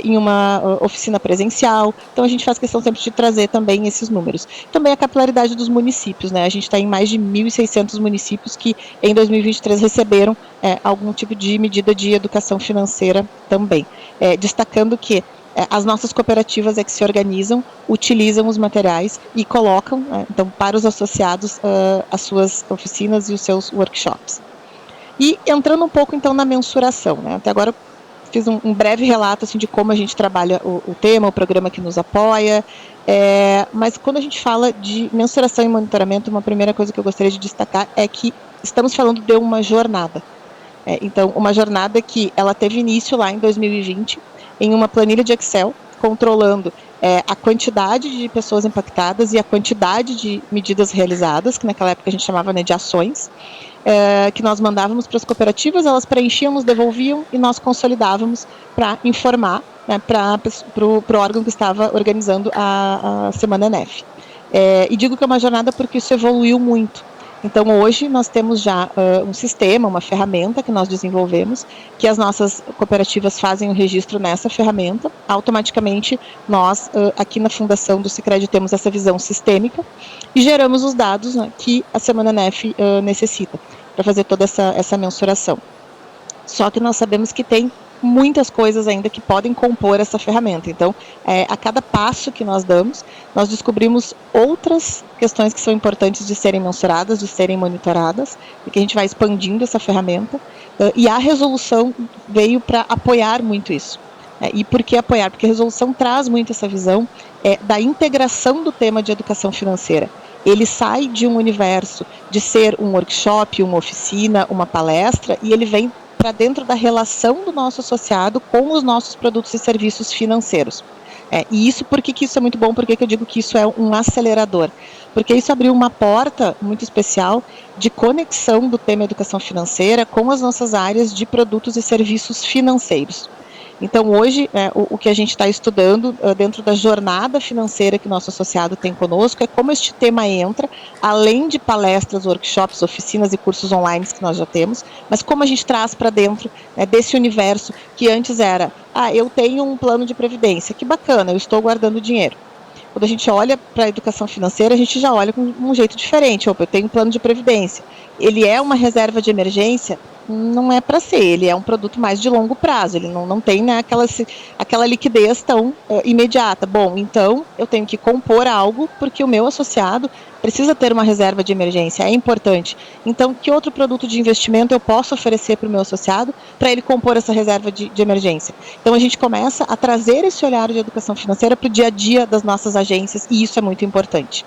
em uma oficina presencial. Então a gente faz questão sempre de trazer também esses números. Também a capilaridade dos municípios, né? A gente está em mais de 1.600 municípios que em 2023 receberam algum tipo de medida de educação financeira também. Destacando que as nossas cooperativas que se organizam, utilizam os materiais e colocam, então, para os associados, as suas oficinas e os seus workshops. E entrando um pouco, então, na mensuração, né? Até agora eu fiz um breve relato assim, de como a gente trabalha o tema, o programa que nos apoia, mas quando a gente fala de mensuração e monitoramento, uma primeira coisa que eu gostaria de destacar é que estamos falando de uma jornada. Então, uma jornada que ela teve início lá em 2020, em uma planilha de Excel, controlando a quantidade de pessoas impactadas e a quantidade de medidas realizadas, que naquela época a gente chamava, né, de ações, que nós mandávamos para as cooperativas, elas preenchiam, nos devolviam e nós consolidávamos para informar, né, para o órgão que estava organizando a Semana NEF. E digo que é uma jornada porque isso evoluiu muito. Então, hoje, nós temos já um sistema, uma ferramenta que nós desenvolvemos, que as nossas cooperativas fazem o registro nessa ferramenta. Automaticamente, nós, aqui na Fundação do Sicredi, temos essa visão sistêmica e geramos os dados, né, que a Semana NEF necessita para fazer toda essa mensuração. Só que nós sabemos que tem muitas coisas ainda que podem compor essa ferramenta. Então, a cada passo que nós damos, nós descobrimos outras questões que são importantes de serem mensuradas, de serem monitoradas, e que a gente vai expandindo essa ferramenta. E a resolução veio para apoiar muito isso. E por que apoiar? Porque a resolução traz muito essa visão da integração do tema de educação financeira. Ele sai de um universo de ser um workshop, uma oficina, uma palestra, e ele vem para dentro da relação do nosso associado com os nossos produtos e serviços financeiros. E isso, por que isso é muito bom? Por que eu digo que isso é um acelerador? Porque isso abriu uma porta muito especial de conexão do tema educação financeira com as nossas áreas de produtos e serviços financeiros. Então, hoje, o que a gente está estudando dentro da jornada financeira que nosso associado tem conosco é como este tema entra, além de palestras, workshops, oficinas e cursos online que nós já temos, mas como a gente traz para dentro desse universo que antes era, eu tenho um plano de previdência, que bacana, eu estou guardando dinheiro. Quando a gente olha para a educação financeira, a gente já olha com um jeito diferente. Opa, eu tenho um plano de previdência. Ele é uma reserva de emergência? Não é para ser, ele é um produto mais de longo prazo, ele não tem, né, aquela liquidez tão imediata. Bom, então eu tenho que compor algo porque o meu associado precisa ter uma reserva de emergência, é importante. Então, que outro produto de investimento eu posso oferecer para o meu associado para ele compor essa reserva de emergência? Então, a gente começa a trazer esse olhar de educação financeira para o dia a dia das nossas agências e isso é muito importante.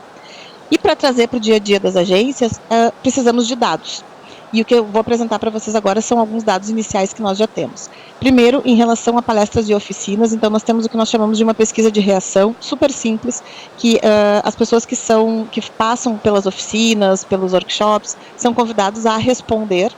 E para trazer para o dia a dia das agências, precisamos de dados. E o que eu vou apresentar para vocês agora são alguns dados iniciais que nós já temos. Primeiro, em relação a palestras e oficinas, então nós temos o que nós chamamos de uma pesquisa de reação, super simples, que as pessoas que passam pelas oficinas, pelos workshops, são convidados a responder.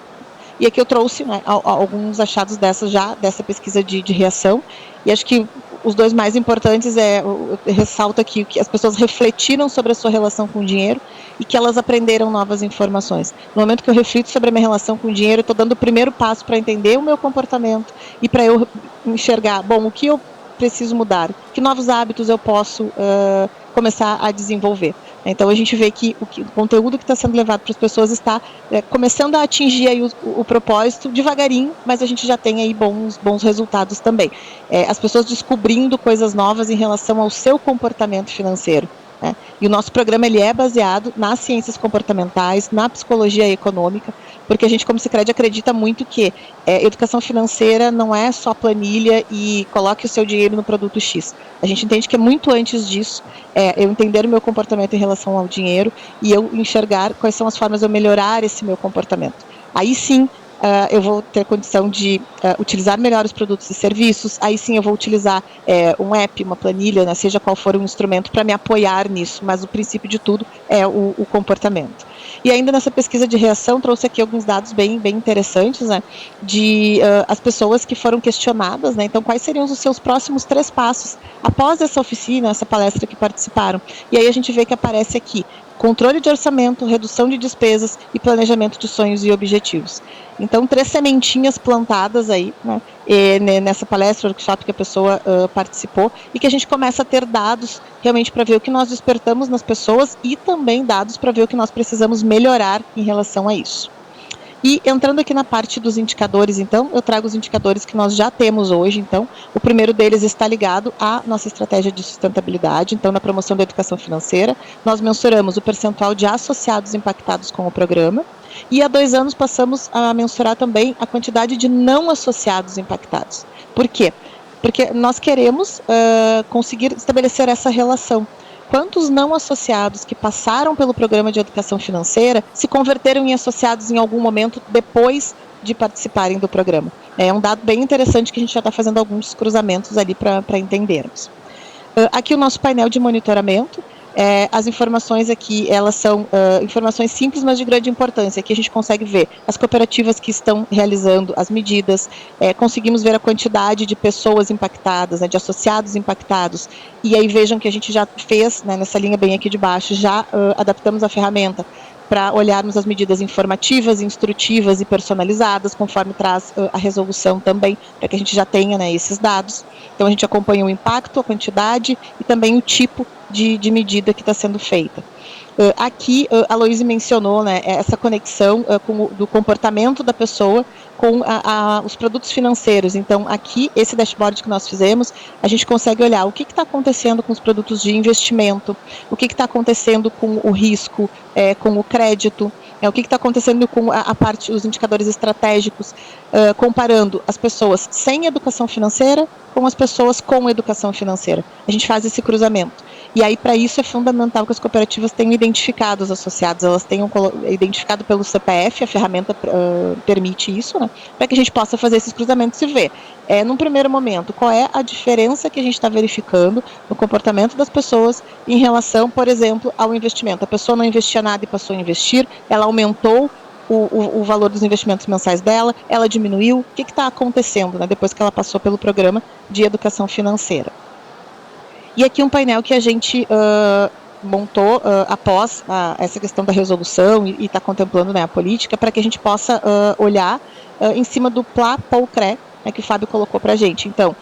E aqui eu trouxe, né, alguns achados dessa pesquisa de reação, e acho que os dois mais importantes eu ressalto aqui que as pessoas refletiram sobre a sua relação com o dinheiro e que elas aprenderam novas informações. No momento que eu reflito sobre a minha relação com o dinheiro, eu estou dando o primeiro passo para entender o meu comportamento e para eu enxergar, bom, o que eu preciso mudar, que novos hábitos eu posso começar a desenvolver. Então a gente vê que o conteúdo que está sendo levado para as pessoas está começando a atingir aí o propósito devagarinho, mas a gente já tem aí bons resultados também. As pessoas descobrindo coisas novas em relação ao seu comportamento financeiro. Né? E o nosso programa ele é baseado nas ciências comportamentais, na psicologia econômica, porque a gente, como Sicredi, acredita muito que educação financeira não é só planilha e coloque o seu dinheiro no produto X. A gente entende que é muito antes disso, eu entender o meu comportamento em relação ao dinheiro e eu enxergar quais são as formas de eu melhorar esse meu comportamento. Aí sim, eu vou ter condição de utilizar melhor os produtos e serviços, aí sim eu vou utilizar um app, uma planilha, né, seja qual for o instrumento para me apoiar nisso, mas o princípio de tudo é o comportamento. E ainda nessa pesquisa de reação, trouxe aqui alguns dados bem interessantes, né, de as pessoas que foram questionadas, né, então quais seriam os seus próximos 3 passos após essa oficina, essa palestra que participaram. E aí a gente vê que aparece aqui controle de orçamento, redução de despesas e planejamento de sonhos e objetivos. Então, 3 sementinhas plantadas aí, né, nessa palestra, workshop que a pessoa participou, e que a gente começa a ter dados realmente para ver o que nós despertamos nas pessoas e também dados para ver o que nós precisamos melhorar em relação a isso. E entrando aqui na parte dos indicadores, então, eu trago os indicadores que nós já temos hoje. Então, o primeiro deles está ligado à nossa estratégia de sustentabilidade. Então, na promoção da educação financeira, nós mensuramos o percentual de associados impactados com o programa. E há 2 anos passamos a mensurar também a quantidade de não associados impactados. Por quê? Porque nós queremos conseguir estabelecer essa relação. Quantos não associados que passaram pelo programa de educação financeira se converteram em associados em algum momento depois de participarem do programa? É um dado bem interessante que a gente já está fazendo alguns cruzamentos ali para entendermos. Aqui o nosso painel de monitoramento. As informações aqui, elas são informações simples, mas de grande importância. Aqui a gente consegue ver as cooperativas que estão realizando as medidas, conseguimos ver a quantidade de pessoas impactadas, né, de associados impactados, e aí vejam que a gente já fez, né, nessa linha bem aqui de baixo, já adaptamos a ferramenta para olharmos as medidas informativas, instrutivas e personalizadas, conforme traz a resolução também, para que a gente já tenha, né, esses dados. Então a gente acompanha o impacto, a quantidade e também o tipo de medida que está sendo feita. Aqui a Loise mencionou, né, essa conexão do comportamento da pessoa com os produtos financeiros. Então aqui, esse dashboard que nós fizemos, a gente consegue olhar o que está acontecendo com os produtos de investimento, o que está acontecendo com o risco, com o crédito, o que está acontecendo com a parte, os indicadores estratégicos, comparando as pessoas sem educação financeira com as pessoas com educação financeira. A gente faz esse cruzamento. E aí, para isso, é fundamental que as cooperativas tenham identificado os associados, elas tenham identificado pelo CPF, a ferramenta permite isso, né, para que a gente possa fazer esses cruzamentos e ver, num primeiro momento, qual é a diferença que a gente está verificando no comportamento das pessoas em relação, por exemplo, ao investimento. A pessoa não investia nada e passou a investir, ela aumentou o valor dos investimentos mensais dela, ela diminuiu, o que está acontecendo, né, depois que ela passou pelo programa de educação financeira. E aqui um painel que a gente montou após essa questão da resolução e está contemplando, né, a política, para que a gente possa olhar em cima do PLA, POU, CRE, né, que o Fábio colocou para a gente. Então,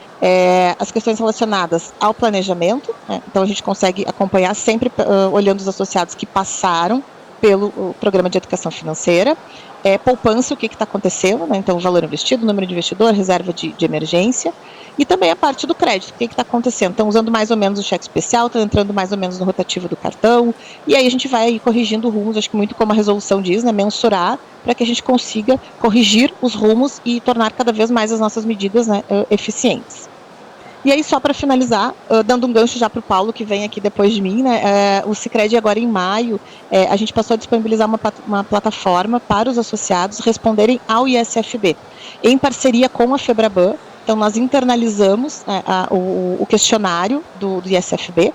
as questões relacionadas ao planejamento, né, então a gente consegue acompanhar sempre olhando os associados que passaram pelo programa de educação financeira, poupança, o que está acontecendo, né, então o valor investido, número de investidor, reserva de emergência, e também a parte do crédito, o que está acontecendo. Estão usando mais ou menos o cheque especial, estão entrando mais ou menos no rotativo do cartão, e aí a gente vai corrigindo rumos, acho que muito como a resolução diz, né, mensurar, para que a gente consiga corrigir os rumos e tornar cada vez mais as nossas medidas, né, eficientes. E aí, só para finalizar, dando um gancho já para o Paulo, que vem aqui depois de mim, né, o Sicredi agora em maio, a gente passou a disponibilizar uma plataforma para os associados responderem ao ISFB, em parceria com a FEBRABAN. Então, nós internalizamos o questionário do ISFB,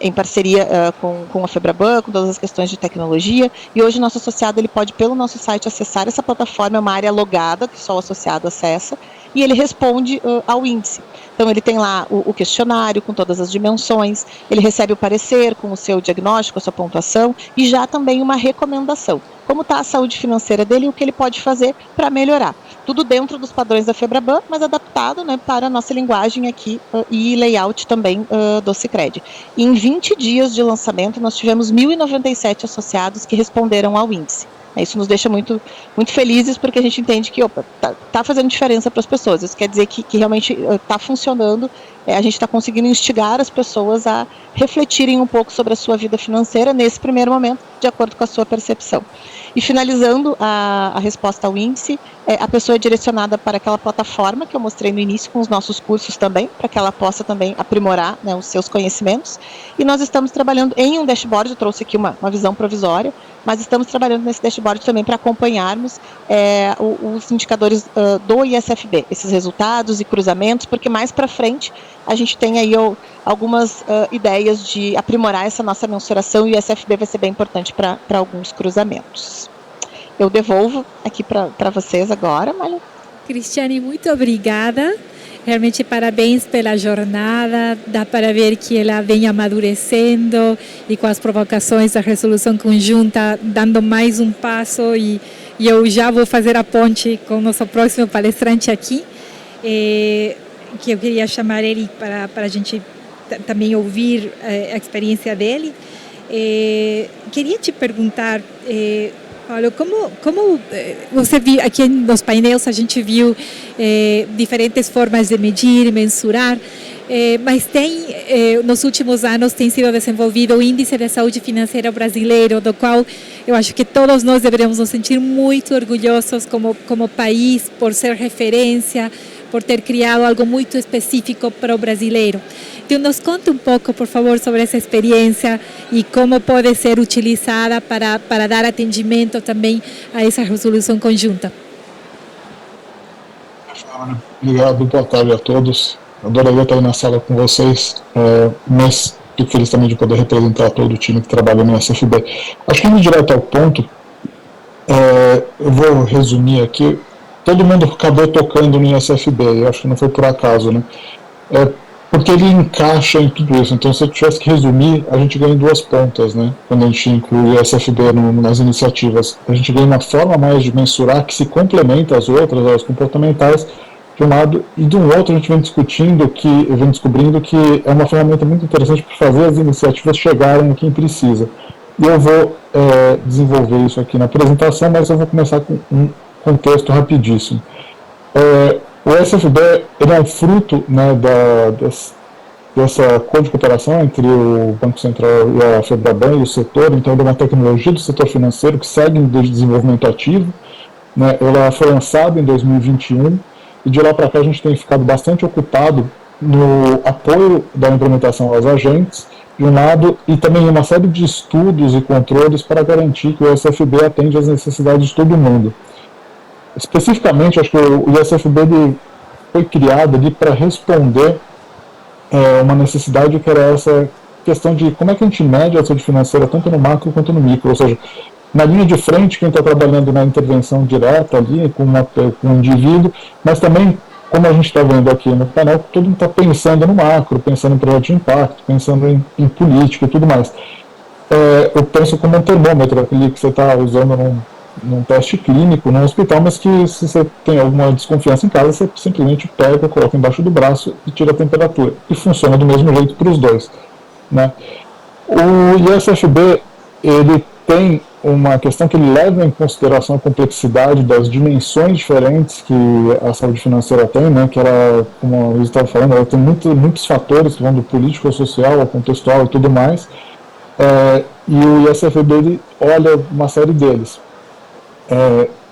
em parceria com a FEBRABAN, com todas as questões de tecnologia, e hoje o nosso associado ele pode, pelo nosso site, acessar essa plataforma, é uma área logada, que só o associado acessa, e ele responde ao índice. Então, ele tem lá o questionário com todas as dimensões, ele recebe o parecer com o seu diagnóstico, a sua pontuação, e já também uma recomendação. Como está a saúde financeira dele e o que ele pode fazer para melhorar. Tudo dentro dos padrões da FEBRABAN, mas adaptado, né, para a nossa linguagem aqui e layout também do Sicredi. Em 20 dias de lançamento, nós tivemos 1.097 associados que responderam ao índice. Isso nos deixa muito, muito felizes, porque a gente entende que tá fazendo diferença para as pessoas. Isso quer dizer que realmente está funcionando, a gente está conseguindo instigar as pessoas a refletirem um pouco sobre a sua vida financeira nesse primeiro momento, de acordo com a sua percepção. E finalizando a resposta ao índice, a pessoa é direcionada para aquela plataforma que eu mostrei no início com os nossos cursos também, para que ela possa também aprimorar, né, os seus conhecimentos. E nós estamos trabalhando em um dashboard, eu trouxe aqui uma visão provisória, mas estamos trabalhando nesse dashboard também para acompanharmos os indicadores do ISFB, esses resultados e cruzamentos, porque mais para frente a gente tem aí algumas ideias de aprimorar essa nossa mensuração, e o ISFB vai ser bem importante para alguns cruzamentos. Eu devolvo aqui para vocês agora, Malha. Cristiane, muito obrigada. Realmente parabéns pela jornada, dá para ver que ela vem amadurecendo e com as provocações da resolução conjunta dando mais um passo, e eu já vou fazer a ponte com o nosso próximo palestrante aqui, que eu queria chamar ele para a gente também ouvir a experiência dele. Queria te perguntar, Paulo, como você viu, aqui nos painéis a gente viu diferentes formas de medir, mensurar, mas nos últimos anos tem sido desenvolvido o Índice de Saúde Financeira Brasileiro, do qual eu acho que todos nós deveríamos nos sentir muito orgulhosos como país, por ser referência, por ter criado algo muito específico para o brasileiro. Então, nos conta um pouco, por favor, sobre essa experiência e como pode ser utilizada para dar atendimento também a essa resolução conjunta. Obrigado, boa tarde a todos. Adoraria estar aí na sala com vocês, mas fico feliz também de poder representar todo o time que trabalha no SFB. Acho que indo direto ao ponto, eu vou resumir aqui. Todo mundo acabou tocando no SFB, eu acho que não foi por acaso, né? Porque ele encaixa em tudo isso. Então, se eu tivesse que resumir, a gente ganha em duas pontas, né? Quando a gente inclui o SFB nas iniciativas, a gente ganha uma forma mais de mensurar que se complementa às outras, as comportamentais, de um lado, e de um outro a gente vem descobrindo que é uma ferramenta muito interessante para fazer as iniciativas chegarem a quem precisa. E eu vou desenvolver isso aqui na apresentação, mas eu vou começar com um contexto rapidíssimo. O SFB ele é um fruto, né, dessa acordo de cooperação entre o Banco Central e a Febraban e o setor. Então, ele é uma tecnologia do setor financeiro que segue em desenvolvimento ativo, né. Ela foi lançada em 2021 e de lá para cá a gente tem ficado bastante ocupado no apoio da implementação aos agentes, de um lado, e também uma série de estudos e controles para garantir que o SFB atende às necessidades de todo mundo. Especificamente, acho que o ISFB foi criado ali para responder uma necessidade que era essa questão de como é que a gente mede a saúde financeira tanto no macro quanto no micro, ou seja, na linha de frente quem está trabalhando na intervenção direta ali com o indivíduo, mas também, como a gente está vendo aqui no painel, todo mundo está pensando no macro, pensando em projeto de impacto, pensando em política e tudo mais. Eu penso como um termômetro, aquele que você está usando num teste clínico, num hospital, mas que se você tem alguma desconfiança em casa, você simplesmente pega, coloca embaixo do braço e tira a temperatura. E funciona do mesmo jeito para os dois, né? O ISFB, ele tem uma questão que ele leva em consideração a complexidade das dimensões diferentes que a saúde financeira tem, né? Que ela, como a Luiz estava falando, ela tem muitos fatores que vão do político ao social, ao contextual e tudo mais, e o ISFB ele olha uma série deles.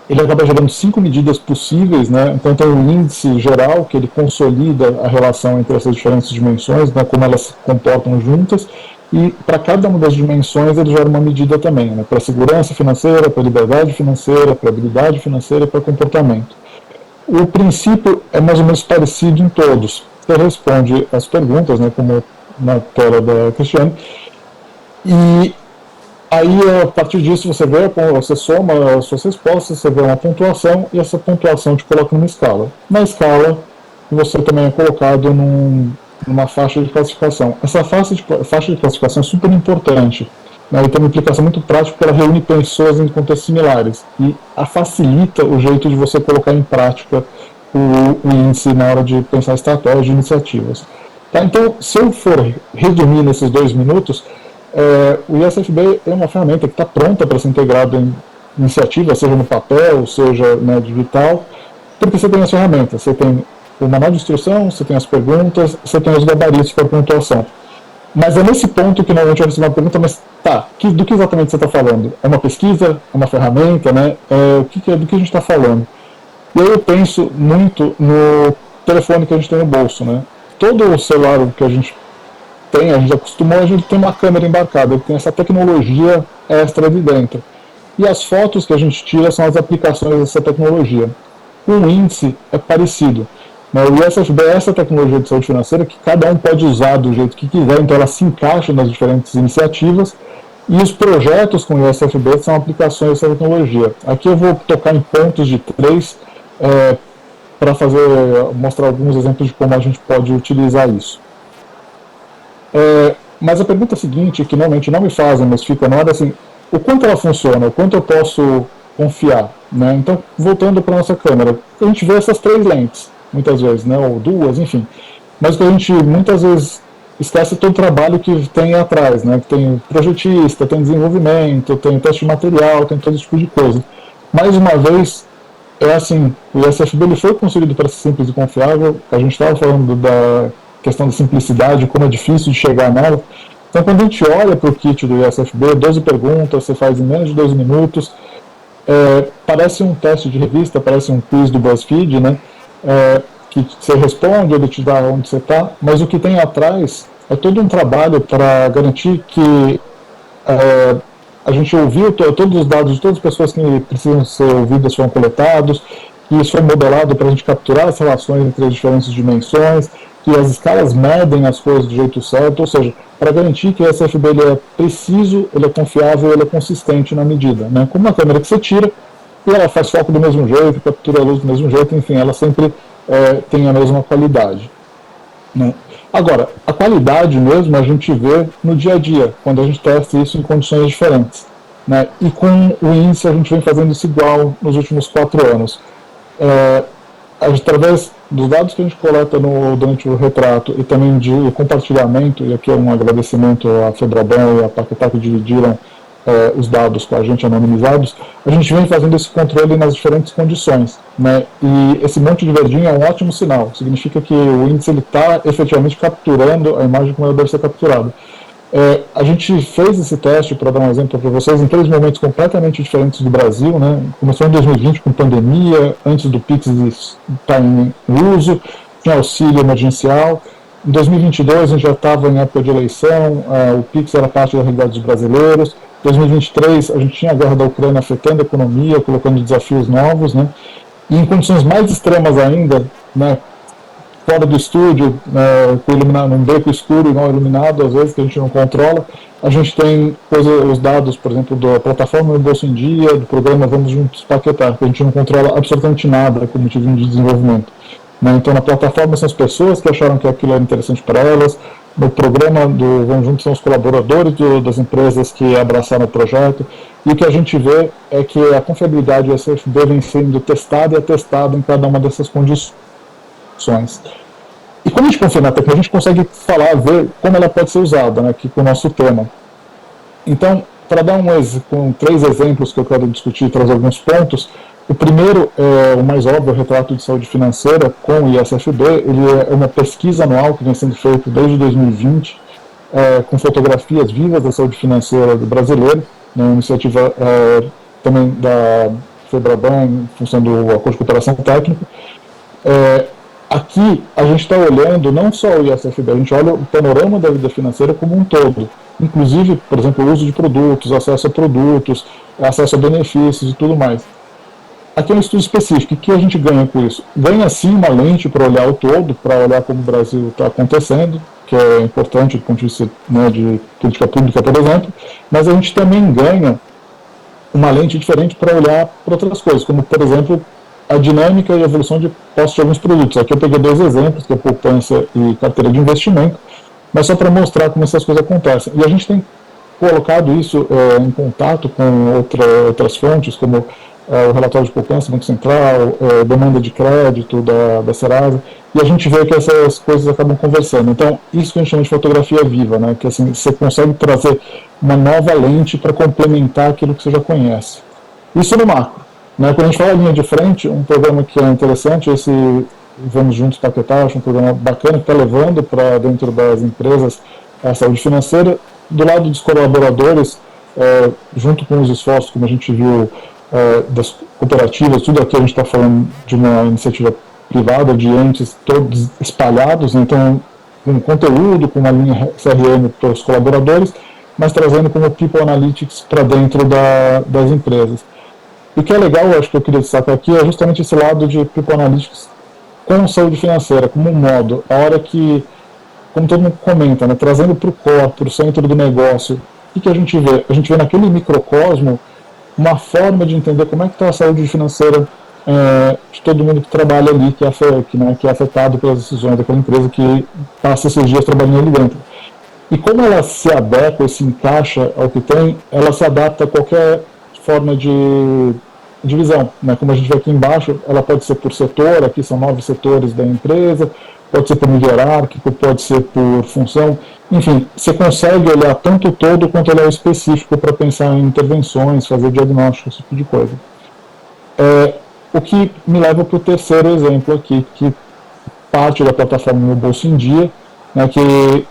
Ele acaba gerando 5 medidas possíveis, né? Então tem o índice geral, que ele consolida a relação entre essas diferentes dimensões, né? Como elas se comportam juntas, e para cada uma das dimensões ele gera uma medida também, né? Para segurança financeira, para liberdade financeira, para habilidade financeira e para comportamento. O princípio é mais ou menos parecido em todos. Você responde as perguntas, né? Como na tela da Cristiane, e aí, a partir disso, você soma as suas respostas, você vê uma pontuação, e essa pontuação te coloca numa escala. Na escala, você também é colocado numa faixa de classificação. Essa faixa de classificação é super importante, né, e tem uma implicação muito prática, porque ela reúne pessoas em contextos similares, e facilita o jeito de você colocar em prática o índice na hora de pensar estratégias de iniciativas. Tá? Então, se eu for resumir nesses 2 minutos, o ISFB é uma ferramenta que está pronta para ser integrada em iniciativa, seja no papel, seja, né, digital, porque você tem as ferramentas, você tem o manual de instrução, você tem as perguntas, você tem os gabaritos para pontuação. Mas é nesse ponto que normalmente eu recebo uma pergunta, mas tá, do que exatamente você está falando? É uma pesquisa? É uma ferramenta? Né? Do que a gente está falando? E aí eu penso muito no telefone que a gente tem no bolso. Né? Todo o celular que a gente acostumou, a gente tem uma câmera embarcada, tem essa tecnologia extra de dentro. e as fotos que a gente tira são as aplicações dessa tecnologia. O índice é parecido. O ISFB é essa tecnologia de saúde financeira que cada um pode usar do jeito que quiser, então ela se encaixa nas diferentes iniciativas, e os projetos com o ISFB são aplicações dessa tecnologia. Aqui eu vou tocar em pontos de 3 para mostrar alguns exemplos de como a gente pode utilizar isso. Mas a pergunta seguinte, que normalmente não me fazem, mas fica na hora, assim, o quanto ela funciona, o quanto eu posso confiar, né? Então, voltando para a nossa câmera, a gente vê essas 3 lentes, muitas vezes, né? Ou 2, enfim. Mas que a gente, muitas vezes, esquece todo o trabalho que tem atrás, né? Que tem projetista, tem desenvolvimento, tem teste de material, tem todo esse tipo de coisa. Mais uma vez, é assim, o ISFB ele foi construído para ser simples e confiável. A gente estava falando da questão da simplicidade, como é difícil de chegar nela. Então, quando a gente olha para o kit do ISFB, 12 perguntas, você faz em menos de 2 minutos, parece um teste de revista, parece um quiz do BuzzFeed, né? Que você responde, ele te dá onde você está, mas o que tem atrás é todo um trabalho para garantir que a gente ouviu todos os dados de todas as pessoas que precisam ser ouvidas foram coletados, que isso foi modelado para a gente capturar as relações entre as diferentes dimensões, que as escalas medem as coisas do jeito certo, ou seja, para garantir que o ISFB ele é preciso, ele é confiável, ele é consistente na medida, né? Como uma câmera que você tira, e ela faz foco do mesmo jeito, captura a luz do mesmo jeito, enfim, ela sempre tem a mesma qualidade, né? Agora, a qualidade mesmo a gente vê no dia a dia, quando a gente testa isso em condições diferentes, né? E com o índice a gente vem fazendo isso igual nos últimos 4 anos. Através dos dados que a gente coleta durante o retrato e também de compartilhamento, e aqui é um agradecimento à Febraban e à Paquetá que dividiram os dados com a gente anonimizados, a gente vem fazendo esse controle nas diferentes condições, né? E esse monte de verdinho é um ótimo sinal, significa que o índice está efetivamente capturando a imagem como ela deve ser capturada. A gente fez esse teste, para dar um exemplo para vocês, em 3 momentos completamente diferentes do Brasil, né? Começou em 2020 com pandemia, antes do Pix estar em uso, tinha auxílio emergencial. Em 2022 a gente já estava em época de eleição, o Pix era parte da realidade dos brasileiros. Em 2023 a gente tinha a guerra da Ucrânia afetando a economia, colocando desafios novos, né? E em condições mais extremas ainda, né? Fora do estúdio, num beco escuro e mal iluminado, às vezes, que a gente não controla. A gente tem os dados, por exemplo, da plataforma Meu Bolso em Dia, do programa Vamos Juntos Paquetá, que a gente não controla absolutamente nada como motivo de desenvolvimento, né? Então, na plataforma são as pessoas que acharam que aquilo era interessante para elas. No programa do Vamos Juntos são os colaboradores das empresas que abraçaram o projeto. E o que a gente vê é que a confiabilidade do ISFB vem sendo testada e atestada em cada uma dessas condições. E quando a gente confia na tecnologia, a gente consegue ver como ela pode ser usada, né, aqui com o nosso tema. Então, para dar com 3 exemplos que eu quero discutir e trazer alguns pontos, o primeiro, o mais óbvio, o retrato de saúde financeira com o ISFB. Ele é uma pesquisa anual que vem sendo feita desde 2020, com fotografias vivas da saúde financeira do brasileiro, né, uma iniciativa também da Febraban, em função do Acordo de Cooperação Técnica. Aqui a gente está olhando não só o ISFB, a gente olha o panorama da vida financeira como um todo, inclusive, por exemplo, o uso de produtos, acesso a benefícios e tudo mais. Aqui é um estudo específico. O que a gente ganha com isso? Ganha sim uma lente para olhar o todo, para olhar como o Brasil está acontecendo, que é importante do ponto de vista, né, de política pública, por exemplo, mas a gente também ganha uma lente diferente para olhar para outras coisas, como, por exemplo, a dinâmica e a evolução de postos de alguns produtos. Aqui eu peguei 2 exemplos, que é poupança e carteira de investimento, mas só para mostrar como essas coisas acontecem. E a gente tem colocado isso em contato com outras fontes, como o relatório de poupança, Banco Central, demanda de crédito da Serasa, e a gente vê que essas coisas acabam conversando. Então, isso que a gente chama de fotografia viva, né? Que assim, você consegue trazer uma nova lente para complementar aquilo que você já conhece. Isso no macro. Né? Quando a gente fala linha de frente, um programa que é interessante, esse Vamos Juntos Paquetá, acho um programa bacana que está levando para dentro das empresas a saúde financeira. Do lado dos colaboradores, junto com os esforços, como a gente viu, das cooperativas, tudo aqui a gente está falando de uma iniciativa privada, de entes todos espalhados, né? Então, com conteúdo, com uma linha CRM para os colaboradores, mas trazendo como People Analytics para dentro das empresas. E o que é legal, acho que eu queria destacar aqui, é justamente esse lado de People Analytics com saúde financeira, como um modo, a hora que, como todo mundo comenta, né, trazendo para o core, para o centro do negócio, o que a gente vê? A gente vê naquele microcosmo uma forma de entender como é que está a saúde financeira de todo mundo que trabalha ali, que é afetado pelas decisões daquela empresa que passa esses dias trabalhando ali dentro. E como ela se adequa e se encaixa ao que tem, ela se adapta a qualquer forma de divisão, né? Como a gente vê aqui embaixo, ela pode ser por setor, aqui são 9 setores da empresa, pode ser por nível hierárquico, pode ser por função, enfim, você consegue olhar tanto o todo quanto olhar o específico para pensar em intervenções, fazer diagnóstico, esse tipo de coisa. O que me leva para o terceiro exemplo aqui, que parte da plataforma Meu Bolso em Dia, né, que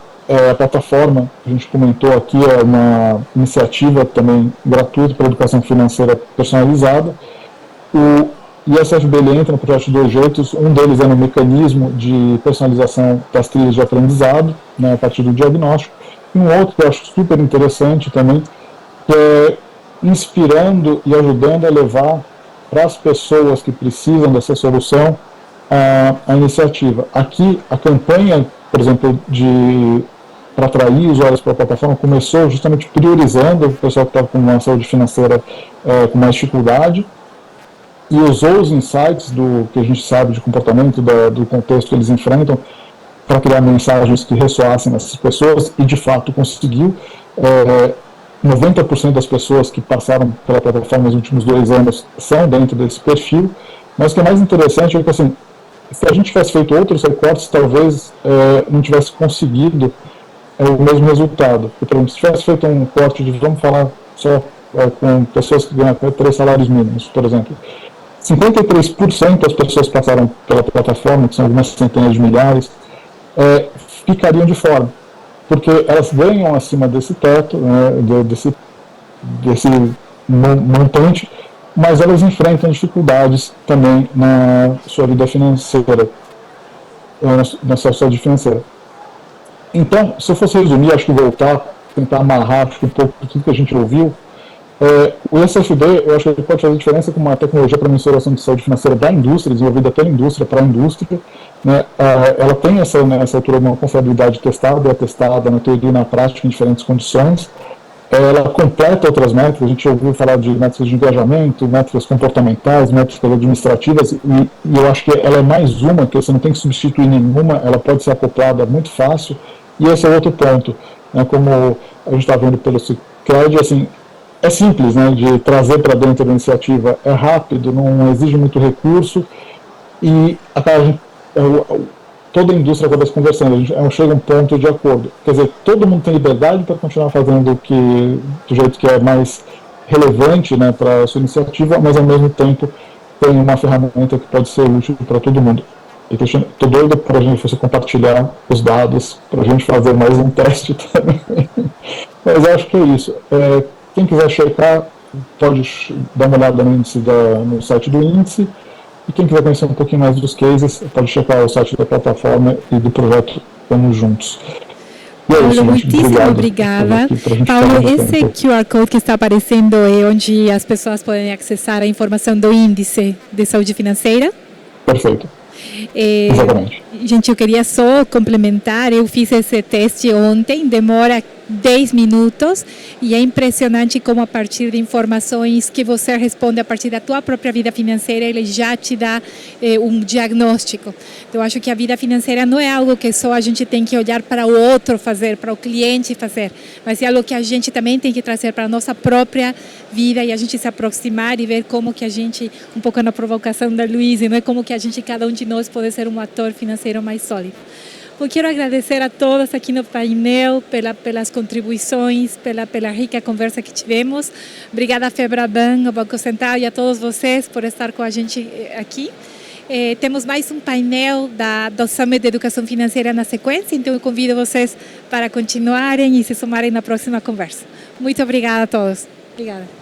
a plataforma, a gente comentou aqui, é uma iniciativa também gratuita para educação financeira personalizada. O ISFB entra no projeto de 2 jeitos, um deles é no mecanismo de personalização das trilhas de aprendizado, né, a partir do diagnóstico, e um outro que eu acho super interessante também, que é inspirando e ajudando a levar para as pessoas que precisam dessa solução a iniciativa. Aqui, a campanha, por exemplo, para atrair usuários para a plataforma, começou justamente priorizando o pessoal que estava com uma saúde financeira com mais dificuldade, e usou os insights do que a gente sabe de comportamento, do contexto que eles enfrentam, para criar mensagens que ressoassem nessas pessoas, e de fato conseguiu. 90% das pessoas que passaram pela plataforma nos últimos 2 anos são dentro desse perfil, mas o que é mais interessante é que, assim, se a gente tivesse feito outros recortes, talvez não tivesse conseguido o mesmo resultado. Por exemplo, se tivesse feito um corte de, vamos falar só com pessoas que ganham 3 salários mínimos, por exemplo, 53% das pessoas que passaram pela plataforma, que são algumas centenas de milhares, ficariam de fora, porque elas ganham acima desse teto, né, desse montante, mas elas enfrentam dificuldades também na sua vida financeira, na sua saúde financeira. Então, se eu fosse resumir, acho que voltar, tentar amarrar um pouco tudo que a gente ouviu, o ISFB, eu acho que ele pode fazer diferença com uma tecnologia para mensuração de saúde financeira da indústria, desenvolvida pela indústria, para a indústria, né? Ela tem nessa altura uma confiabilidade testada e atestada na teoria e na prática em diferentes condições. Ela completa outras métricas, a gente ouviu falar de métricas de engajamento, métricas comportamentais, métricas administrativas, e eu acho que ela é mais uma, que você não tem que substituir nenhuma, ela pode ser acoplada muito fácil, e esse é outro ponto, né? Como a gente está vendo pelo Cicred, assim, é simples, né, de trazer para dentro da iniciativa, é rápido, não exige muito recurso, e toda a indústria acaba se conversando, chega a um ponto de acordo. Quer dizer, todo mundo tem liberdade para continuar fazendo do jeito que é mais relevante, né, para a sua iniciativa, mas ao mesmo tempo tem uma ferramenta que pode ser útil para todo mundo. Estou doido para a gente compartilhar os dados, para a gente fazer mais um teste também. Mas acho que é isso. Quem quiser checar, pode dar uma olhada no site do índice, e quem quiser conhecer um pouquinho mais dos cases, pode checar o site da plataforma e do projeto Vamos Juntos. E Paulo, isso, muitíssimo obrigada. Paulo, esse QR Code que está aparecendo é onde as pessoas podem acessar a informação do índice de saúde financeira? Perfeito. Exatamente. Gente, eu queria só complementar, eu fiz esse teste ontem, demora 10 minutos e é impressionante como a partir de informações que você responde a partir da tua própria vida financeira, ele já te dá um diagnóstico. Então, eu acho que a vida financeira não é algo que só a gente tem que olhar para o outro fazer, para o cliente fazer, mas é algo que a gente também tem que trazer para a nossa própria vida e a gente se aproximar e ver como que a gente, um pouco na provocação da Luísa, não é como que a gente, cada um de nós pode ser um ator financeiro mais sólido. Eu quero agradecer a todos aqui no painel pelas contribuições, pela rica conversa que tivemos. Obrigada a Febraban, ao Banco Central e a todos vocês por estar com a gente aqui. Temos mais um painel do Summit de Educação Financeira na sequência, então eu convido vocês para continuarem e se somarem na próxima conversa. Muito obrigada a todos. Obrigada.